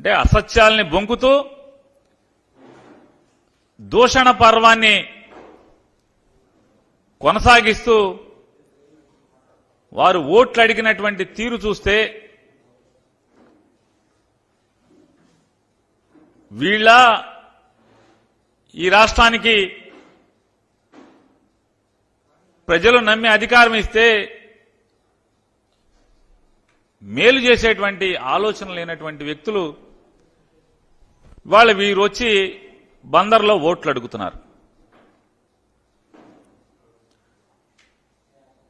అంటే అసత్యాల్ని బొంకుతూ దూషణ పర్వాన్ని కొనసాగిస్తూ వారు ఓట్లు అడిగినటువంటి తీరు చూస్తే వీళ్ళ ఈ రాష్ట్రానికి ప్రజలు నమ్మి అధికారం ఇస్తే మేలు చేసేటువంటి ఆలోచన లేనటువంటి వ్యక్తులు వాళ్ళు వీరు వచ్చి బందర్లో ఓట్లు అడుగుతున్నారు.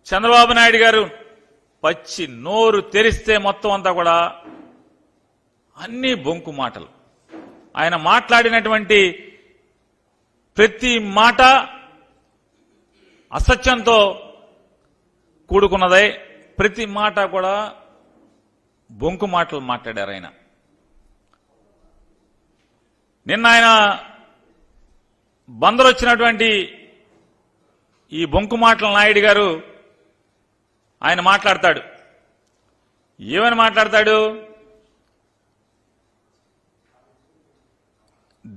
చంద్రబాబు నాయుడు గారు పచ్చి నోరు తెరిస్తే మొత్తం అంతా కూడా అన్ని బొంకు మాటలు. ఆయన మాట్లాడినటువంటి ప్రతి మాట అసత్యంతో కూడుకున్నదే, ప్రతి మాట కూడా బొంకు మాటలు మాట్లాడారు ఆయన. నిన్న ఆయన బందరు వచ్చినటువంటి ఈ బొంకు మాటల నాయుడు గారు ఆయన మాట్లాడతాడు. ఏమని మాట్లాడతాడు?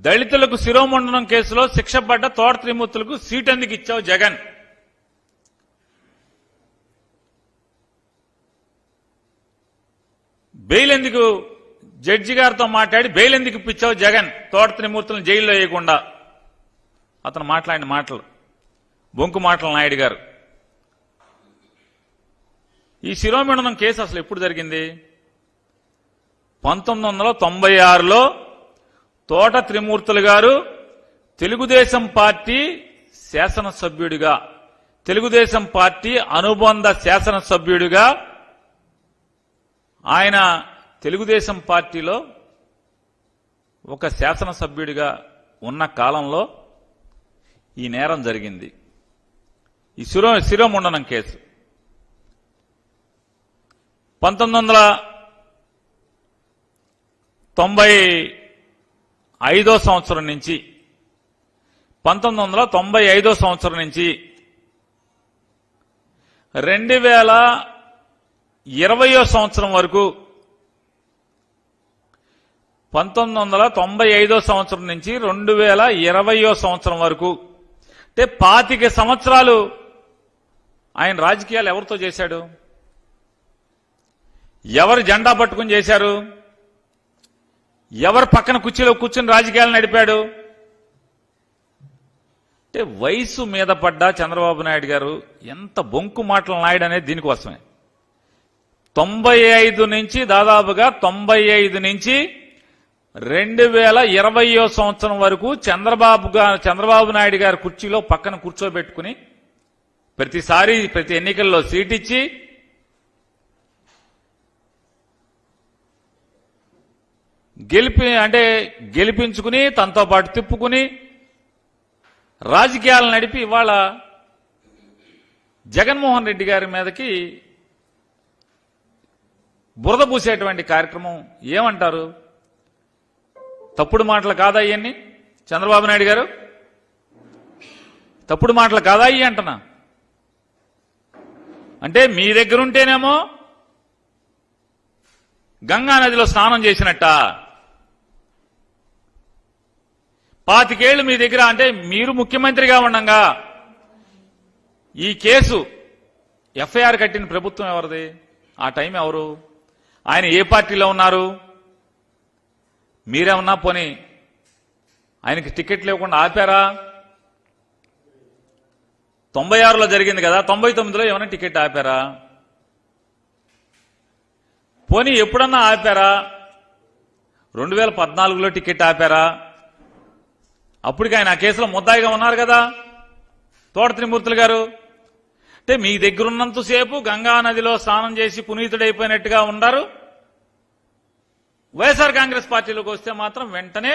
దళితులకు శిరోమండనం కేసులో శిక్ష పడ్డ తోట త్రిమూర్తులకు సీట్ ఎందుకు ఇచ్చావు జగన్? బెయిల్ ఎందుకు, జడ్జి గారితో మాట్లాడి బెయిల్ ఎందుకు ఇప్పించావు జగన్ తోట త్రిమూర్తులను జైల్లో వేయకుండా? అతను మాట్లాడిన మాటలు బొంకు మాటల నాయుడు గారు. ఈ శిరోమండనం కేసు అసలు ఎప్పుడు జరిగింది? 1996లో తోట త్రిమూర్తులు గారు తెలుగుదేశం పార్టీ శాసనసభ్యుడిగా, తెలుగుదేశం పార్టీ అనుబంధ శాసనసభ్యుడిగా ఆయన తెలుగుదేశం పార్టీలో ఒక శాసనసభ్యుడిగా ఉన్న కాలంలో ఈ నేరం జరిగింది. ఈ శిరోమండనం కేసు 1995 సంవత్సరం నుంచి 1995 సంవత్సరం నుంచి 2020 సంవత్సరం వరకు 1995 సంవత్సరం నుంచి 2020 సంవత్సరం వరకు అంటే 25 సంవత్సరాలు ఆయన రాజకీయాలు ఎవరితో చేశాడు? ఎవరు జెండా పట్టుకుని చేశారు? ఎవరు పక్కన కుర్చీలో కూర్చుని రాజకీయాలు నడిపాడు? అంటే వయసు మీద పడ్డ చంద్రబాబు నాయుడు గారు ఎంత బొంకు మాటలు నాయుడు అనేది దీనికోసమే. 95 నుంచి దాదాపుగా 95 నుంచి 2020 సంవత్సరం వరకు చంద్రబాబు నాయుడు గారి కుర్చీలో పక్కన కూర్చోబెట్టుకుని ప్రతిసారి ప్రతి ఎన్నికల్లో సీట్ ఇచ్చి గెలిపించుకుని తనతో పాటు తిప్పుకుని రాజకీయాలు నడిపి ఇవాళ జగన్మోహన్ రెడ్డి గారి మీదకి బురద పూసేటువంటి కార్యక్రమం ఏమంటారు? తప్పుడు మాటలు కాదా ఇవన్నీ? చంద్రబాబు నాయుడు గారు తప్పుడు మాటలు కాదా ఇవి అంటున్నా? అంటే మీ దగ్గరుంటేనేమో గంగా నదిలో స్నానం చేసినట్ట, 25 ఏళ్లు మీ దగ్గర అంటే మీరు ముఖ్యమంత్రిగా ఉండంగా ఈ కేసు ఎఫ్ఐఆర్ కట్టిన ప్రభుత్వం ఎవరిది? ఆ టైం ఎవరు? ఆయన ఏ పార్టీలో ఉన్నారు? మీరేమన్నా పోనీ ఆయనకి టికెట్ లేకుండా ఆపారా? 96లో జరిగింది కదా, 99లో ఏమైనా టికెట్ ఆపారా? పోనీ ఎప్పుడన్నా ఆపారా? 2014లో టికెట్ ఆపారా? అప్పటికి ఆయన ఆ కేసులో ముద్దాయిగా ఉన్నారు కదా తోట త్రిమూర్తులు గారు. అంటే మీ దగ్గరున్నంతసేపు గంగా నదిలో స్నానం చేసి పునీతుడైపోయినట్టుగా ఉన్నారు. వైఎస్ఆర్ కాంగ్రెస్ పార్టీలోకి వస్తే మాత్రం వెంటనే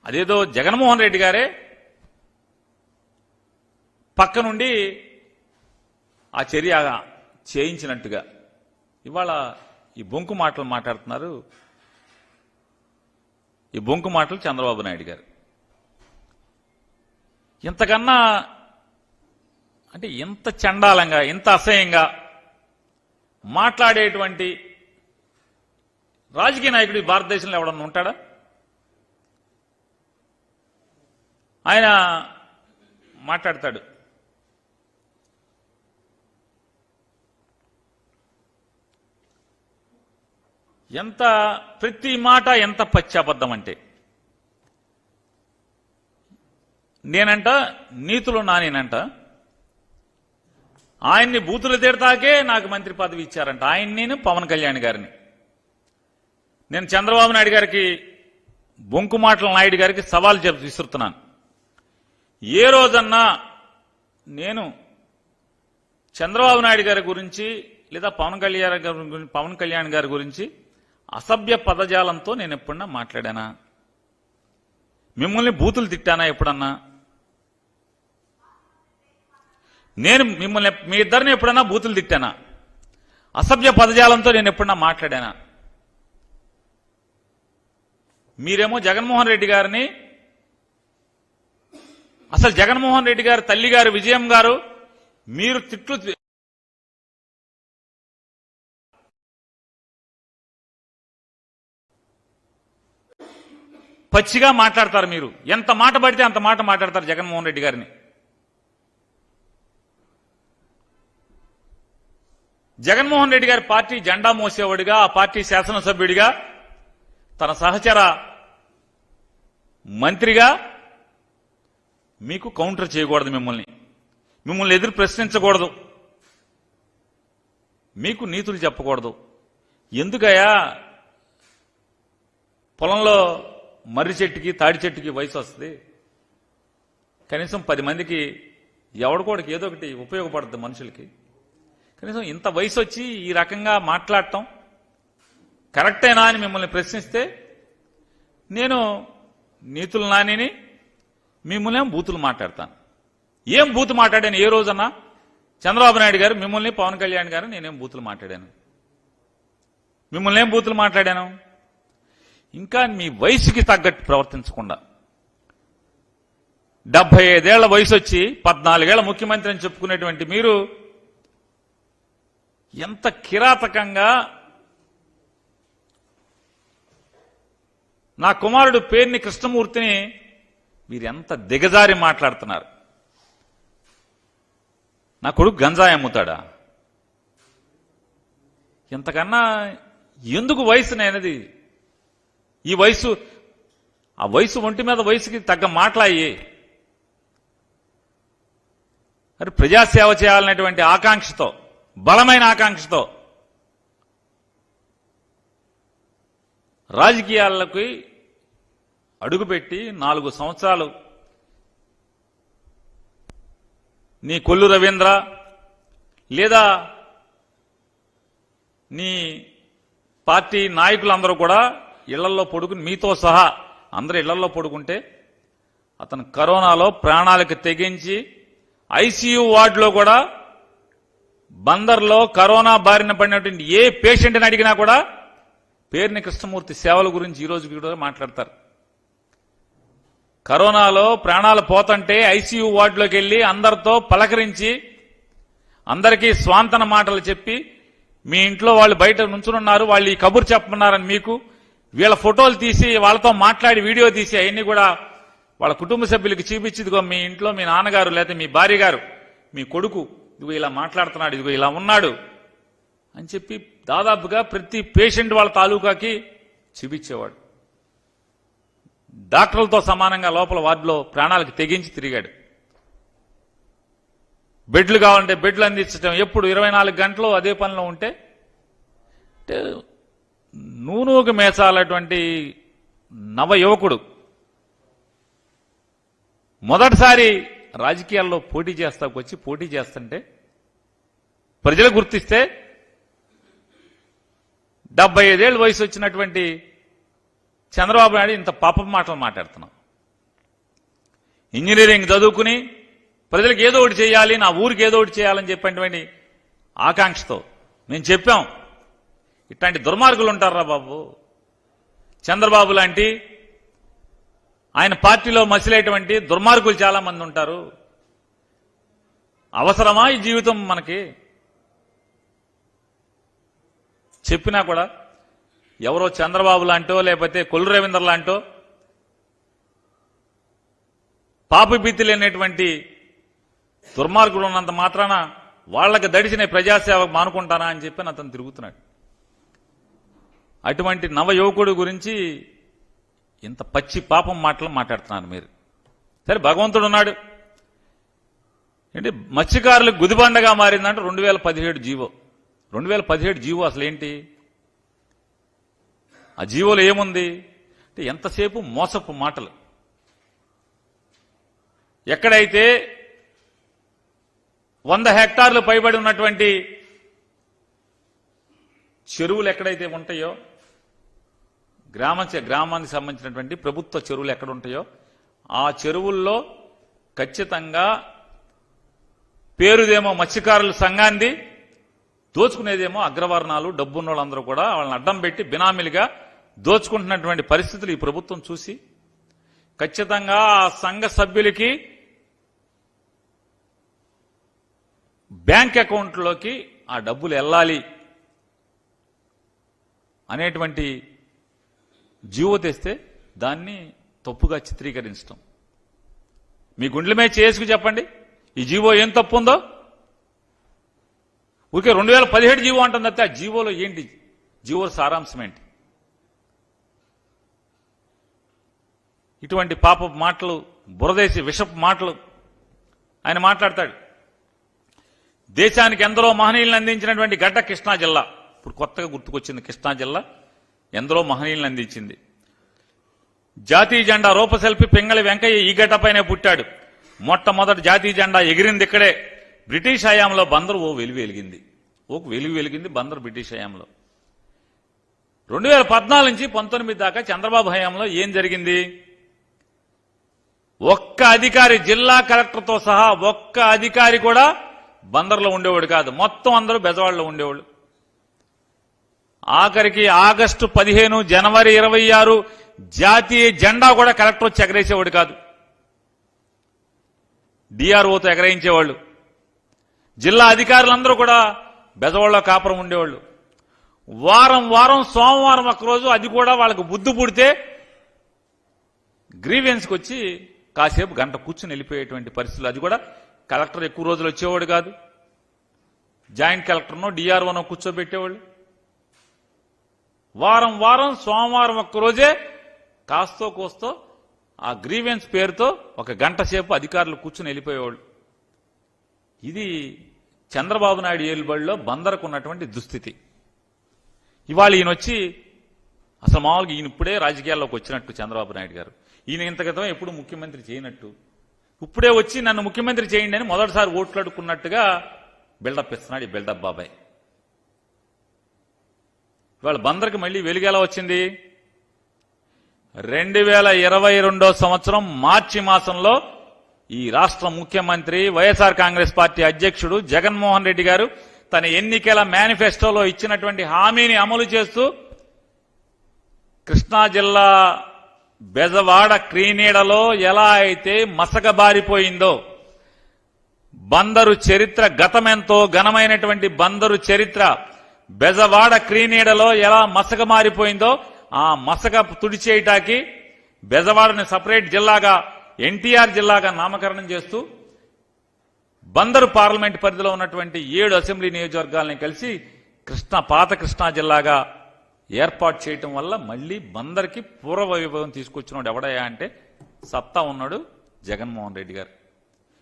అదేదో జగన్మోహన్ రెడ్డి గారే పక్క నుండి ఆ చర్య చేయించినట్టుగా ఇవాళ ఈ బొంకు మాటలు మాట్లాడుతున్నారు. ఈ బొంకు మాటలు చంద్రబాబు నాయుడు గారు. ఇంతకన్నా అంటే ఇంత చండాలంగా ఇంత అసహ్యంగా మాట్లాడేటువంటి రాజకీయ నాయకుడు ఈ భారతదేశంలో ఎవడన్నా ఉంటాడా? ఆయన మాట్లాడతాడు, ఎంత ప్రతి మాట ఎంత పచ్చి అబద్ధం అంటే, నేనంట నీతులు నానేనంట, ఆయన్ని బూతులు తిడతాకే నాకు మంత్రి పదవి ఇచ్చారంట. ఆయన నేను పవన్ కళ్యాణ్ గారిని, నేను చంద్రబాబు నాయుడు గారికి, బొంకుమాటల నాయుడు గారికి సవాల్ విసురుతున్నాను. ఏ రోజన్నా నేను చంద్రబాబు నాయుడు గారి గురించి లేదా పవన్ కళ్యాణ్ గారి గురించి అసభ్య పదజాలంతో నేను ఎప్పుడన్నా మాట్లాడానా? మిమ్మల్ని బూతులు తిట్టానా ఎప్పుడన్నా? నేను మిమ్మల్ని మీ ఇద్దరిని ఎప్పుడన్నా బూతులు తిట్టానా? అసభ్య పదజాలంతో నేను ఎప్పుడన్నా మాట్లాడానా? మీరేమో జగన్మోహన్ రెడ్డి గారిని, అసలు జగన్మోహన్ రెడ్డి గారు తల్లి గారు విజయం గారు మీరు తిట్లు పచ్చిగా మాట్లాడతారు. మీరు ఎంత మాట పడితే అంత మాట మాట్లాడతారు జగన్మోహన్ రెడ్డి గారిని. జగన్మోహన్ రెడ్డి గారి పార్టీ జెండా మోసేవాడిగా, ఆ పార్టీ శాసనసభ్యుడిగా, తన సహచర మంత్రిగా మీకు కౌంటర్ చేయకూడదు, మిమ్మల్ని ఎదురు ప్రశ్నించకూడదు, మీకు నీతులు చెప్పకూడదు. ఎందుకయ్యా పొలంలో మర్రి చెట్టుకి తాడి చెట్టుకి వయసు వస్తుంది, కనీసం 10 మందికి ఎవడికోడికి ఏదో ఒకటి ఉపయోగపడుతుంది మనుషులకి. కనీసం ఇంత వయసు వచ్చి ఈ రకంగా మాట్లాడటం కరెక్టేనా అని మిమ్మల్ని ప్రశ్నిస్తే నేను నీతులు నానిని, మిమ్మల్ని బూతులు మాట్లాడతాను. ఏం బూతు మాట్లాడాను ఏ రోజన్నా? చంద్రబాబు నాయుడు గారు మిమ్మల్ని, పవన్ కళ్యాణ్ గారు నేనేం బూతులు మాట్లాడాను? మిమ్మల్ని ఏం బూతులు మాట్లాడాను? ఇంకా మీ వయసుకి తగ్గట్టు ప్రవర్తించకుండా 75 ఏళ్ల వయసు వచ్చి 14 ఏళ్ల ముఖ్యమంత్రి అని చెప్పుకునేటువంటి మీరు ఎంత కిరాతకంగా నా కుమారుడు పేర్ని కృష్ణమూర్తిని మీరు ఎంత దిగజారి మాట్లాడుతున్నారు. నా కొడుకు గంజాయి అమ్ముతాడా? ఇంతకన్నా ఎందుకు వయసునేది? ఈ వయసు, ఆ వయసు ఒంటి మీద వయసుకి తగ్గ మాట్లాయి. మరి ప్రజాసేవ చేయాలనేటువంటి ఆకాంక్షతో, బలమైన ఆకాంక్షతో రాజకీయాలకి అడుగుపెట్టి 4 సంవత్సరాలు నీ కొల్లు రవీంద్ర లేదా నీ పార్టీ నాయకులందరూ కూడా ఇళ్లలో పడుకుని, మీతో సహా అందరూ ఇళ్లలో పడుకుంటే అతను కరోనాలో ప్రాణాలకు తెగించి ఐసీయూ వార్డులో కూడా బందర్లో కరోనా బారిన పడినటువంటి ఏ పేషెంట్ని అడిగినా కూడా పేర్ని కృష్ణమూర్తి సేవల గురించి ఈ రోజు కూడా మాట్లాడతారు. కరోనాలో ప్రాణాలు పోతుంటే ఐసీయూ వార్డులోకి వెళ్లి అందరితో పలకరించి, అందరికీ స్వాంతన మాటలు చెప్పి, మీ ఇంట్లో వాళ్ళు బయట నుంచునున్నారు, వాళ్ళు ఈ కబురు చెప్పమన్నారని మీకు వీళ్ళ ఫోటోలు తీసి వాళ్ళతో మాట్లాడి వీడియో తీసి అవన్నీ కూడా వాళ్ళ కుటుంబ సభ్యులకి చూపించి, ఇదిగో మీ ఇంట్లో మీ నాన్నగారు లేకపోతే మీ భార్య గారు, మీ కొడుకు ఇదిగో ఇలా మాట్లాడుతున్నాడు, ఇదిగో ఇలా ఉన్నాడు అని చెప్పి దాదాపుగా ప్రతి పేషెంట్ వాళ్ళ తాలూకాకి చూపించేవాడు. డాక్టర్లతో సమానంగా లోపల వార్డులో ప్రాణాలకు తెగించి తిరిగాడు. బెడ్లు కావాలంటే బెడ్లు అందించడం, ఎప్పుడు 24 గంటలు అదే పనిలో ఉంటే నూనూకు మేసాలటువంటి నవ యువకుడు మొదటిసారి రాజకీయాల్లో పోటీ చేస్తుంటే ప్రజలు గుర్తిస్తే 75 ఏళ్ళ వయసు వచ్చినటువంటి చంద్రబాబు నాయుడు ఇంత పాపం మాటలు మాట్లాడుతున్నాం. ఇంజనీరింగ్ చదువుకుని ప్రజలకు ఏదో ఒకటి చేయాలి, నా ఊరికి ఏదో ఒకటి చేయాలని చెప్పేటువంటి ఆకాంక్షతో మేము చెప్పాం. ఇట్లాంటి దుర్మార్గులు ఉంటారా బాబు? చంద్రబాబు లాంటి ఆయన పార్టీలో మసిలేటువంటి దుర్మార్గులు చాలా మంది ఉంటారు. అవసరమా ఈ జీవితం మనకి? చెప్పినా కూడా ఎవరో చంద్రబాబు లాంటో లేకపోతే కొల్లు రవీంద్ర లాంటో పాపభీతి లేనటువంటి దుర్మార్గులు ఉన్నంత మాత్రాన వాళ్లకు దడిచిన ప్రజాసేవ మానుకుంటానా అని చెప్పి అతను తిరుగుతున్నాడు. అటువంటి నవయువకుడు గురించి ఇంత పచ్చి పాపం మాటలు మాట్లాడుతున్నారు మీరు. సరే, భగవంతుడు ఉన్నాడు. ఏంటి మత్స్యకారులకు గుదిబండగా మారిందంటే 2017 జీవో. 2017 జీవో అసలు ఏంటి? ఆ జీవోలో ఏముంది అంటే ఎంతసేపు మోసపు మాటలు. ఎక్కడైతే 100 హెక్టార్లు పైబడి ఉన్నటువంటి చెరువులు ఎక్కడైతే ఉంటాయో, గ్రామానికి సంబంధించినటువంటి ప్రభుత్వ చెరువులు ఎక్కడ ఉంటాయో ఆ చెరువుల్లో ఖచ్చితంగా పేరుదేమో మత్స్యకారుల సంఘాన్ని, దోచుకునేదేమో అగ్రవర్ణాలు, డబ్బున్న వాళ్ళందరూ కూడా వాళ్ళని అడ్డం పెట్టి బినామీలుగా దోచుకుంటున్నటువంటి పరిస్థితులు ఈ ప్రభుత్వం చూసి ఖచ్చితంగా ఆ సంఘ సభ్యులకి బ్యాంక్ అకౌంట్లోకి ఆ డబ్బులు వెళ్ళాలి అనేటువంటి జీవో తెస్తే దాన్ని తప్పుగా చిత్రీకరించడం. మీ గుండెల మీద చేసుకు చెప్పండి, ఈ జీవో ఏం తప్పు ఉందో. ఊరికే 2017 జీవో అంటుంది అయితే ఆ జీవోలో ఏంటి, జీవో సారాంశం ఏంటి? ఇటువంటి పాపపు మాటలు, బురదేసి విషపు మాటలు ఆయన మాట్లాడతాడు. దేశానికి ఎందరో మహనీయులను అందించినటువంటి గడ్డ కృష్ణా జిల్లా. ఇప్పుడు కొత్తగా గుర్తుకొచ్చింది కృష్ణా జిల్లా ఎందరో మహనీయులను అందించింది. జాతీయ జెండా రూపశిల్పి పింగళి వెంకయ్య ఈ గడ్డపైనే పుట్టాడు. మొట్టమొదటి జాతీయ జెండా ఎగిరింది ఇక్కడే. బ్రిటిష్ హయాంలో బందరు ఓ వెలుగు వెలిగింది బందరు బ్రిటిష్ హయాంలో. 2014 నుంచి 19 దాకా చంద్రబాబు హయాంలో ఏం జరిగింది? ఒక్క అధికారి, జిల్లా కలెక్టర్తో సహా ఒక్క అధికారి కూడా బందర్లో ఉండేవాడు కాదు. మొత్తం అందరూ బెజవాడలో ఉండేవాళ్ళు. ఆఖరికి ఆగస్టు 15, జనవరి 26 జాతీయ జెండా కూడా కలెక్టర్ వచ్చి ఎగరేసేవాడు కాదు. డిఆర్ఓతో ఎగరేయించేవాళ్ళు. జిల్లా అధికారులందరూ కూడా బెజవాడలో కాపురం ఉండేవాళ్ళు. వారం సోమవారం ఒక్కరోజు అది కూడా వాళ్ళకు బుద్ధి పుడితే గ్రీవెన్స్కి వచ్చి కాసేపు గంట కూర్చుని వెళ్ళిపోయేటువంటి పరిస్థితులు. అది కూడా కలెక్టర్ ఎక్కువ రోజులు వచ్చేవాడు కాదు. జాయింట్ కలెక్టర్నో డిఆర్ఓనో కూర్చోబెట్టేవాళ్ళు. వారం సోమవారం ఒక్కరోజే కాస్తో కోస్తో ఆ గ్రీవెన్స్ పేరుతో ఒక గంట సేపు అధికారులు కూర్చుని వెళ్ళిపోయేవాళ్ళు. ఇది చంద్రబాబు నాయుడు ఏలుబడిలో బందరకు ఉన్నటువంటి దుస్థితి. ఇవాళ ఈయన వచ్చి అసలు మామూలుగా ఈయన ఇప్పుడే రాజకీయాల్లోకి వచ్చినట్టు చంద్రబాబు నాయుడు గారు, ఈయన ఇంత క్రితం ఎప్పుడు ముఖ్యమంత్రి చేయనట్టు, ఇప్పుడే వచ్చి నన్ను ముఖ్యమంత్రి చేయండి అని మొదటిసారి ఓట్లాడుకున్నట్టుగా బిల్డప్ ఇస్తున్నాడు ఈ బిల్డప్ బాబాయ్. ఇవాళ బందర్కి మళ్ళీ వెలుగేలా వచ్చింది? 2022 సంవత్సరం మార్చి మాసంలో ఈ రాష్ట్ర ముఖ్యమంత్రి వైఎస్ఆర్ కాంగ్రెస్ పార్టీ అధ్యక్షుడు జగన్మోహన్ రెడ్డి గారు తన ఎన్నికల మేనిఫెస్టోలో ఇచ్చినటువంటి హామీని అమలు చేస్తూ కృష్ణా జిల్లా బెజవాడ క్రీనీడలో ఎలా అయితే మసకబారిపోయిందో, బందరు చరిత్ర గతమెంతో ఘనమైనటువంటి బందరు చరిత్ర బెజవాడ క్రీనీడలో ఎలా మసక మారిపోయిందో ఆ మసక తుడిచేయటానికి బెజవాడని సపరేట్ జిల్లాగా ఎన్టీఆర్ జిల్లాగా నామకరణం చేస్తూ బందరు పార్లమెంట్ పరిధిలో ఉన్నటువంటి 7 అసెంబ్లీ నియోజకవర్గాలని కలిసి పాత కృష్ణా జిల్లాగా ఏర్పాటు చేయటం వల్ల మళ్లీ బందర్కి పూర్వ వైభవం తీసుకొచ్చినాడు ఎవడయ్యా అంటే సత్తా ఉన్నాడు జగన్మోహన్ రెడ్డి గారు.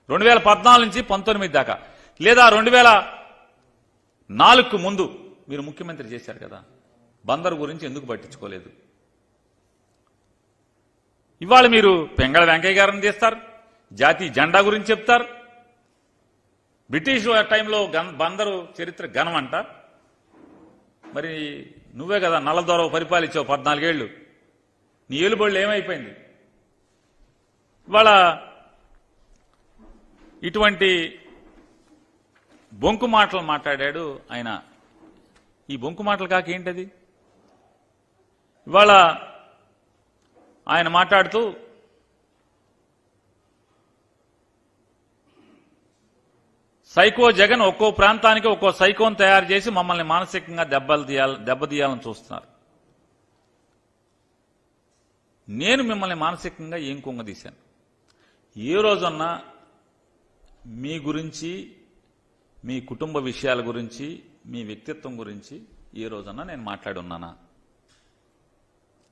2014 నుంచి 19 దాకా, లేదా 2004కు ముందు మీరు ముఖ్యమంత్రి చేశారు కదా, బందరు గురించి ఎందుకు పట్టించుకోలేదు? ఇవాళ మీరు పింగళ వెంకయ్య గారిని తీస్తారు, జాతీయ జెండా గురించి చెప్తారు. బ్రిటిష్ టైంలో బందరు చరిత్ర ఘనమంట. మరి నువ్వే కదా నల్లదొర పరిపాలించావు 14 ఏళ్లు, నీ ఏలుబడులు ఏమైపోయింది? ఇవాళ ఇటువంటి బొంకు మాటలు మాట్లాడాడు ఆయన. ఈ బొంకు మాటలు కాక ఏంటది? ఇవాళ ఆయన మాట్లాడుతూ సైకో జగన్ ఒక్కో ప్రాంతానికి ఒక్కో సైకోను తయారు చేసి మమ్మల్ని మానసికంగా దెబ్బతీయాలని చూస్తున్నారు. నేను మిమ్మల్ని మానసికంగా ఏం కుంగదీశాను? ఏ రోజన్నా మీ గురించి, మీ కుటుంబ విషయాల గురించి, మీ వ్యక్తిత్వం గురించి ఏ రోజన్నా నేను మాట్లాడి ఉన్నానా?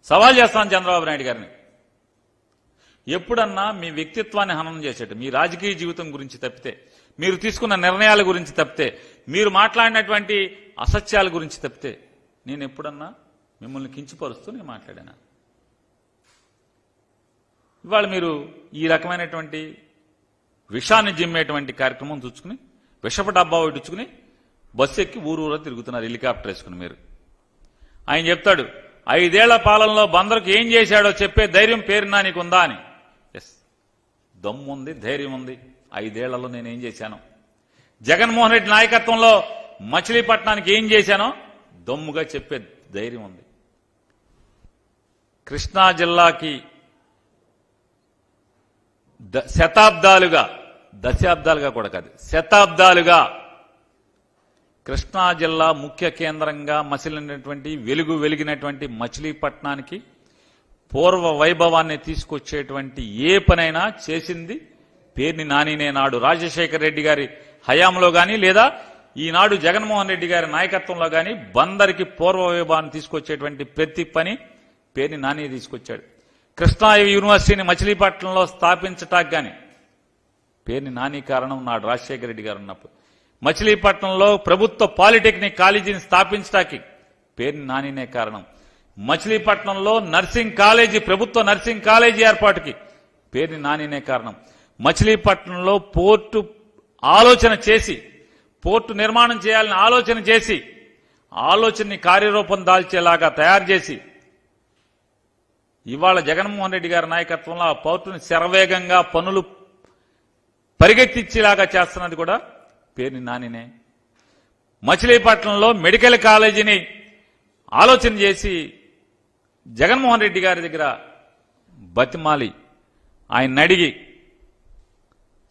సవాల్ చేస్తాను చంద్రబాబు నాయుడు గారిని. ఎప్పుడన్నా మీ వ్యక్తిత్వాన్ని హననం చేసేట్టు, మీ రాజకీయ జీవితం గురించి తప్పితే, మీరు తీసుకున్న నిర్ణయాల గురించి తప్పితే, మీరు మాట్లాడినటువంటి అసత్యాల గురించి తప్పితే నేను ఎప్పుడన్నా మిమ్మల్ని కించపరుస్తూ నేను మాట్లాడాను? ఇవాళ మీరు ఈ రకమైనటువంటి విషాన్ని జిమ్మేటువంటి కార్యక్రమం చూసుకుని, విషపు డబ్బా ఇడ్చుకుని బస్సు ఎక్కి ఊరూరా తిరుగుతున్నారు హెలికాప్టర్ వేసుకుని. మీరు ఆయన చెప్తాడు 5 ఏళ్ల పాలనలో బందరుకు ఏం చేశాడో చెప్పే ధైర్యం పేరునా నీకుందా అని. ఎస్, దమ్ము ఉంది, ధైర్యం ఉంది. 5 ఏళ్లలో నేనేం చేశాను, జగన్మోహన్ రెడ్డి నాయకత్వంలో మచిలీపట్నానికి ఏం చేశానో దమ్ముగా చెప్పే ధైర్యం ఉంది. కృష్ణా జిల్లాకి శతాబ్దాలుగా, దశాబ్దాలుగా కూడా కాదు, శతాబ్దాలుగా కృష్ణా జిల్లా ముఖ్య కేంద్రంగా మసిలినటువంటి, వెలిగినటువంటి మచిలీపట్నానికి పూర్వ వైభవాన్ని తీసుకొచ్చేటువంటి ఏ పనైనా చేసింది పేర్ని నానినే. నాడు రాజశేఖర రెడ్డి గారి హయాంలో గాని, లేదా ఈనాడు జగన్మోహన్ రెడ్డి గారి నాయకత్వంలో గాని బందరికి పూర్వ వైభవాన్ని తీసుకొచ్చేటువంటి ప్రతి పని పేర్ని నాని తీసుకొచ్చాడు. కృష్ణా యూనివర్సిటీని మచిలీపట్నంలో స్థాపించటానికి గాని పేర్ని నాని కారణం. నాడు రాజశేఖర రెడ్డి గారు ఉన్నప్పుడు మచిలీపట్నంలో ప్రభుత్వ పాలిటెక్నిక్ కాలేజీని స్థాపించడానికి పేర్ని నానినే కారణం. మచిలీపట్నంలో నర్సింగ్ కాలేజీ, ప్రభుత్వ నర్సింగ్ కాలేజీ ఏర్పాటుకి పేర్ని నానినే కారణం. మచిలీపట్నంలో పోర్టు ఆలోచన చేసి, పోర్టు నిర్మాణం చేయాలని ఆలోచన చేసి, ఆలోచనని కార్యరూపం దాల్చేలాగా తయారు చేసి, ఇవాళ జగన్మోహన్ రెడ్డి గారి నాయకత్వంలో ఆ పోర్టుని శరవేగంగా పనులు పరిగెత్తిచ్చేలాగా చేస్తున్నది కూడా పేర్ని నానినే. మచిలీపట్నంలో మెడికల్ కాలేజీని ఆలోచన చేసి జగన్మోహన్ రెడ్డి గారి దగ్గర బతిమాలి ఆయన అడిగి,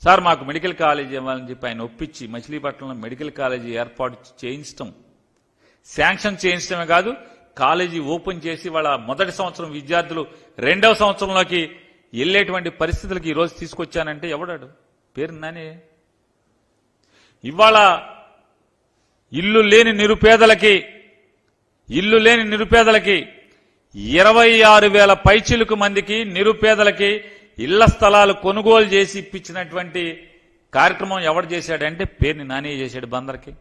సార్ మాకు మెడికల్ కాలేజీ ఇవ్వాలని చెప్పి ఆయన ఒప్పించి మచిలీపట్నంలో మెడికల్ కాలేజీ ఏర్పాటు చేయించడం, శాంక్షన్ చేయించడమే కాదు, కాలేజీ ఓపెన్ చేసి వాళ్ళ మొదటి సంవత్సరం విద్యార్థులు 2వ సంవత్సరంలోకి వెళ్లేటువంటి పరిస్థితులకు ఈరోజు తీసుకొచ్చానంటే ఎవడాడు? పేర్ని నాని. ఇవాళ ఇల్లు లేని నిరుపేదలకి 26,000 పైచిలుకు మందికి నిరుపేదలకి ఇళ్ల స్థలాలు కొనుగోలు చేసి ఇప్పించినటువంటి కార్యక్రమం ఎవడు చేశాడంటే పేర్ని నాని చేశాడు. బందర్కి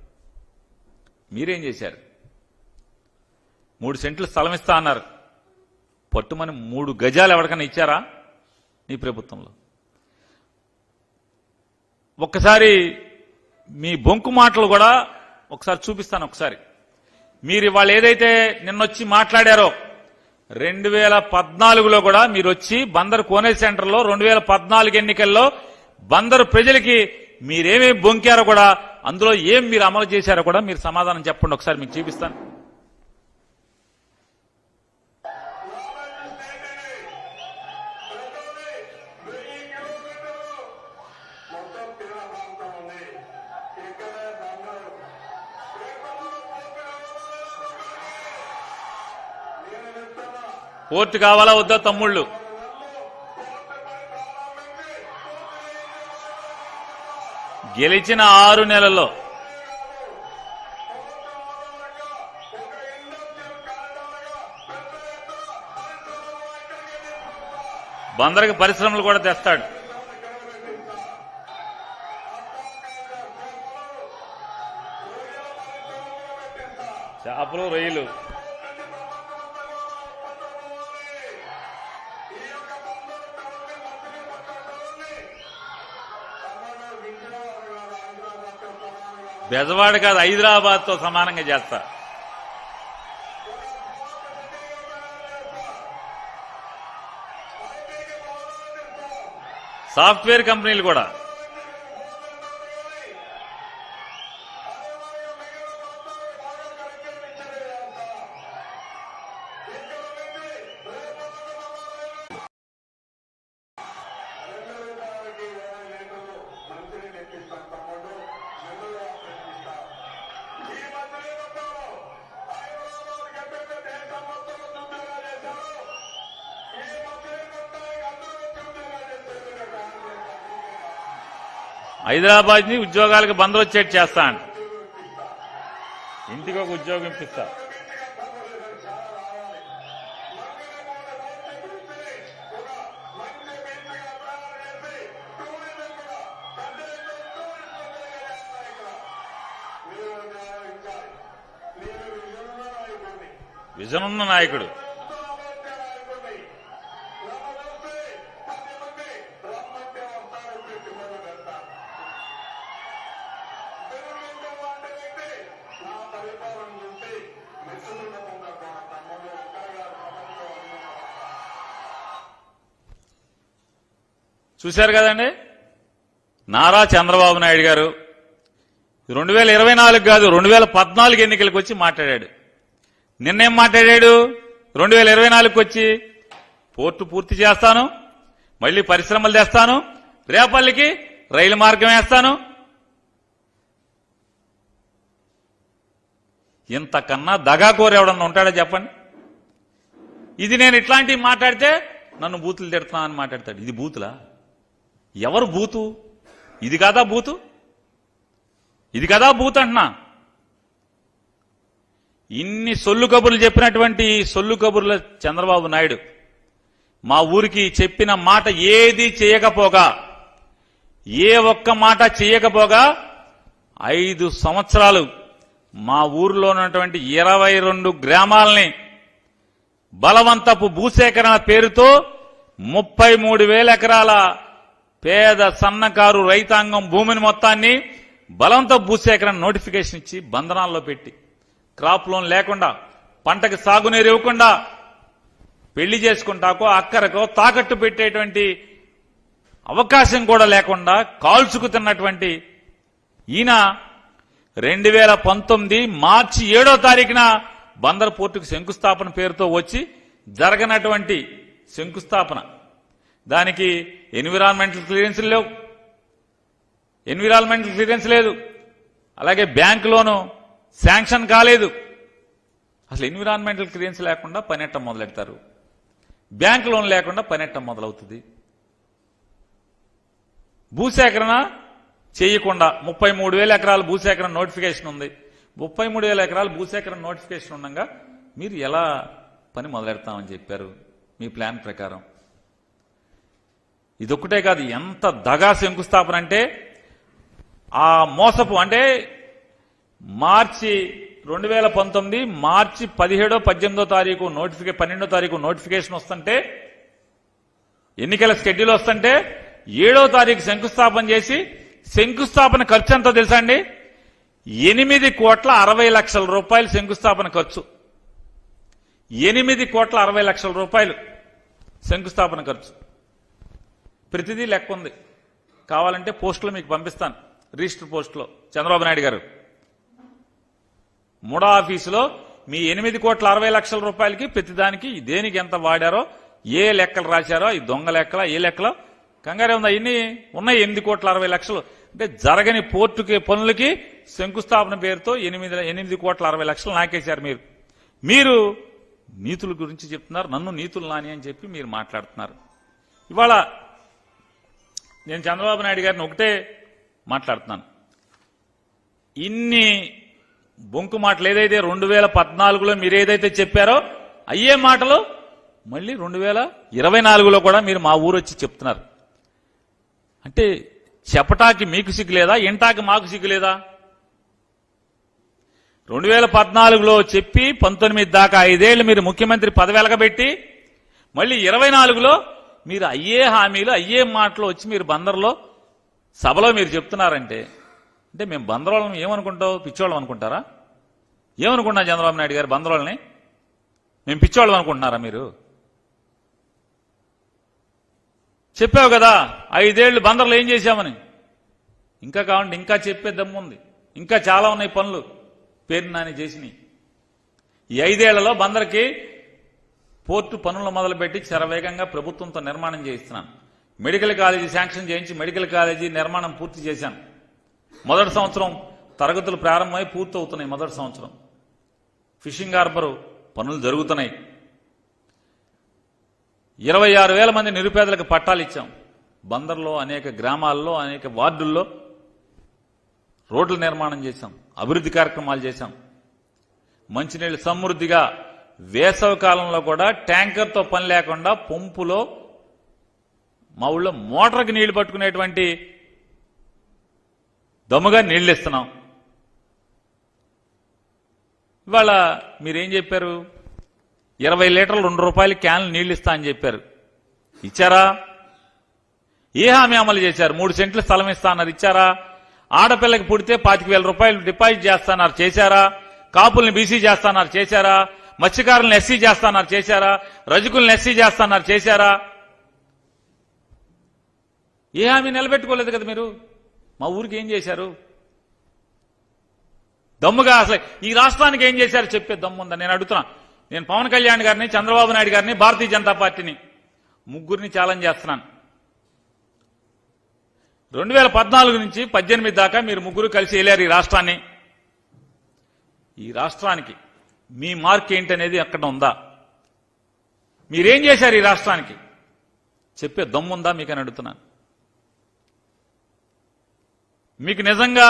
మీరేం చేశారు? 3 సెంట్లు స్థలం ఇస్తా అన్నారు, పట్టుమని 3 గజాలు ఎవరికైనా ఇచ్చారా నీ ప్రభుత్వంలో? ఒక్కసారి మీ బొంకు మాటలు కూడా ఒకసారి చూపిస్తాను. ఒకసారి మీరు ఇవాళ ఏదైతే నిన్నొచ్చి మాట్లాడారో 2014లో కూడా మీరు వచ్చి బందరు కోనేరు సెంటర్లో 2014 ఎన్నికల్లో బందరు ప్రజలకి మీరేమేమి బొంకారో కూడా, అందులో ఏం మీరు అమలు చేశారో కూడా మీరు సమాధానం చెప్పండి. ఒకసారి మీకు చూపిస్తాను. పోర్టు కావాలా వద్దా తమ్ముళ్ళు? గెలిచిన 6 నెలల్లో బందరికి పరిశ్రమలు కూడా తెస్తాడు. చేపలు, రొయ్యలు. బెజవాడ కాదు, హైదరాబాద్తో సమానంగా చేస్తా. సాఫ్ట్వేర్ కంపెనీలు కూడా హైదరాబాద్ ని ఉద్యోగాలకు బంద్ వచ్చేట్టు చేస్తా అంట. ఇంటికి ఒక ఉద్యోగం ఇప్పిస్తా. విజన్ ఉన్న నాయకుడు. చూశారు కదండి, నారా చంద్రబాబు నాయుడు గారు 2024 కాదు 2014 ఎన్నికలకు వచ్చి మాట్లాడాడు. నిన్నేం మాట్లాడాడు? 2024కి వచ్చి పోర్టు పూర్తి చేస్తాను, మళ్లీ పరిశ్రమలు తెస్తాను, రేపల్లికి రైలు మార్గం వేస్తాను. ఇంతకన్నా దగాకోరు ఎవడన్నా ఉంటాడా చెప్పండి? ఇది నేను ఇట్లాంటివి మాట్లాడితే నన్ను బూతులు తిడుతున్నా అని మాట్లాడతాడు. ఇది బూతులా? ఎవరు బూతు? ఇది కదా బూతు? ఇది కదా బూత్ అంటున్నా. ఇన్ని సొల్లు కబుర్లు చెప్పినటువంటి సొల్లు కబుర్ల చంద్రబాబు నాయుడు మా ఊరికి చెప్పిన మాట ఏది చేయకపోగా, ఏ ఒక్క మాట చేయకపోగా 5 సంవత్సరాలు మా ఊరిలో ఉన్నటువంటి 22 గ్రామాలని బలవంతపు భూసేకరణ పేరుతో 33,000 ఎకరాల పేద సన్నకారు రైతాంగం భూమిని మొత్తాన్ని బలవంతపు భూసేకరణ నోటిఫికేషన్ ఇచ్చి బంధనాల్లో పెట్టి, క్రాప్ లోన్ లేకుండా, పంటకి సాగునీరు ఇవ్వకుండా, పెళ్లి చేసుకుంటాకో అక్కరకో తాకట్టు పెట్టేటువంటి అవకాశం కూడా లేకుండా కాల్చుకు తిన్నటువంటి ఈయన 2019 మార్చి 7వ తారీఖున బందర్ పోర్టుకు శంకుస్థాపన పేరుతో వచ్చి జరగనటువంటి శంకుస్థాపన, దానికి ఎన్విరాన్మెంటల్ క్లియరెన్స్ లేదు, అలాగే బ్యాంక్ లోను శాంక్షన్ కాలేదు. అసలు ఎన్విరాన్మెంటల్ క్లియరెన్స్ లేకుండా పనెట్టం మొదలెడతారు? బ్యాంక్ లోన్ లేకుండా పనెట్టం మొదలవుతుంది? భూసేకరణ చేయకుండా 33,000 ఎకరాల భూసేకరణ నోటిఫికేషన్ ఉంది. 33,000 ఎకరాల భూసేకరణ నోటిఫికేషన్ ఉండగా మీరు ఎలా పని మొదలెడతామని చెప్పారు మీ ప్లాన్ ప్రకారం? ఇదొక్కటే కాదు, ఎంత దగా శంకుస్థాపన అంటే ఆ మోసపు అంటే మార్చి 2019 మార్చి 17, 18వ తారీఖు 12వ తారీఖు నోటిఫికేషన్ వస్తుంటే, ఎన్నికల షెడ్యూల్ వస్తుంటే 7వ తారీఖు శంకుస్థాపన చేసి, శంకుస్థాపన ఖర్చు ఎంతో తెలుసా అండి? 8,60,00,000 రూపాయలు శంకుస్థాపన ఖర్చు. 8,60,00,000 రూపాయలు శంకుస్థాపన ఖర్చు. ప్రతిదీ లెక్క ఉంది, కావాలంటే పోస్టులో మీకు పంపిస్తాను, రిజిస్టర్ పోస్టులో. చంద్రబాబు నాయుడు గారు మూడో ఆఫీసులో మీ 8,60,00,000 రూపాయలకి ప్రతిదానికి దేనికి ఎంత వాడారో, ఏ లెక్కలు రాశారో, ఈ దొంగ లెక్కల ఏ లెక్కలో కంగారే ఉందా? ఇన్ని ఉన్నాయి. 8,60,00,000 అంటే జరగని పోర్టుకి పనులకి శంకుస్థాపన పేరుతో 8,60,00,000 నాకేశారు. మీరు నీతుల గురించి చెప్తున్నారు, నన్ను నీతులు నాని అని చెప్పి మీరు మాట్లాడుతున్నారు. ఇవాళ నేను చంద్రబాబు నాయుడు గారిని ఒకటే మాట్లాడుతున్నాను, ఇన్ని బొంకు మాటలు ఏదైతే 2014లో మీరు ఏదైతే చెప్పారో అయ్యే మాటలు మళ్ళీ 2024లో కూడా మీరు మా ఊరు వచ్చి చెప్తున్నారు. అంటే చెప్పటానికి మీకు సిగ్గులేదా? ఇంటాకి మాకు సిగ్గులేదా? 2014లో చెప్పి 19 దాకా 5 ఏళ్లు మీరు ముఖ్యమంత్రి పదవి వెలగబెట్టి, మళ్ళీ 24లో మీరు అయ్యే హామీలు అయ్యే మాటలు వచ్చి మీరు బందర్లో సభలో మీరు చెప్తున్నారంటే, అంటే మేము బందరోళ్ళని ఏమనుకుంటావు? పిచ్చోళ్ళం అనుకుంటారా? ఏమనుకున్నా చంద్రబాబు నాయుడు గారు బందరోళ్ళని? మేము పిచ్చోళ్ళం అనుకుంటున్నారా మీరు? చెప్పావు కదా 5 ఏళ్లు బందర్లో ఏం చేశామని. ఇంకా కావండి, ఇంకా చెప్పే దమ్ముంది, ఇంకా చాలా ఉన్నాయి పనులు పేరు నాని చేసినాయి. ఈ 5 ఏళ్లలో బందర్కి పోర్టు పనులు మొదలుపెట్టి శరవేగంగా ప్రభుత్వంతో నిర్మాణం చేయిస్తున్నాను. మెడికల్ కాలేజీ శాంక్షన్ చేయించి మెడికల్ కాలేజీ నిర్మాణం పూర్తి చేశాను. మొదటి సంవత్సరం తరగతులు ప్రారంభమై పూర్తి అవుతున్నాయి. మొదటి సంవత్సరం ఫిషింగ్ హార్బర్ పనులు జరుగుతున్నాయి. 26,000 మంది నిరుపేదలకు పట్టాలు ఇచ్చాం. బందర్లో అనేక గ్రామాల్లో అనేక వార్డుల్లో రోడ్ల నిర్మాణం చేశాం, అభివృద్ధి కార్యక్రమాలు చేశాం, మంచినీళ్ళు సమృద్ధిగా వేసవి కాలంలో కూడా ట్యాంకర్తో పని లేకుండా పంపులో మా ఊళ్ళో మోటార్కి నీళ్లు పట్టుకునేటువంటి దమ్ముగా నీళ్లు ఇస్తున్నాం. ఇవాళ మీరేం చెప్పారు? 20 లీటర్లు 2 రూపాయలు క్యాన్లు నీళ్లు ఇస్తా అని చెప్పారు. ఇచ్చారా? ఏ హామీ అమలు చేశారు? 3 సెంట్లు స్థలం ఇస్తా అన్నారు, ఇచ్చారా? ఆడపిల్లకి పుడితే 25,000 రూపాయలు డిపాజిట్ చేస్తాన్నారు, చేశారా? కాపుల్ని బీసీ చేస్తాన్నారు, చేశారా? మత్స్యకారులను ఎస్సీ చేస్తాన్నారు, చేశారా? రజకుల్ని ఎస్సీ చేస్తాన్నారు, చేశారా? ఏ హామీ నిలబెట్టుకోలేదు కదా మీరు. మా ఊరికి ఏం చేశారు? దమ్ముగా అసలు ఈ రాష్ట్రానికి ఏం చేశారు చెప్పే దమ్ముందా? నేను అడుగుతున్నా. నేను పవన్ కళ్యాణ్ గారిని, చంద్రబాబు నాయుడు గారిని, భారతీయ జనతా పార్టీని ముగ్గురిని ఛాలెంజ్ చేస్తున్నాను. 2014 నుంచి 18 దాకా మీరు ముగ్గురు కలిసి వెళ్ళారు ఈ రాష్ట్రాన్ని. ఈ రాష్ట్రానికి మీ మార్క్ ఏంటనేది అక్కడ ఉందా? మీరేం చేశారు ఈ రాష్ట్రానికి చెప్పే దమ్ముందా మీకని అడుగుతున్నాను. మీకు నిజంగా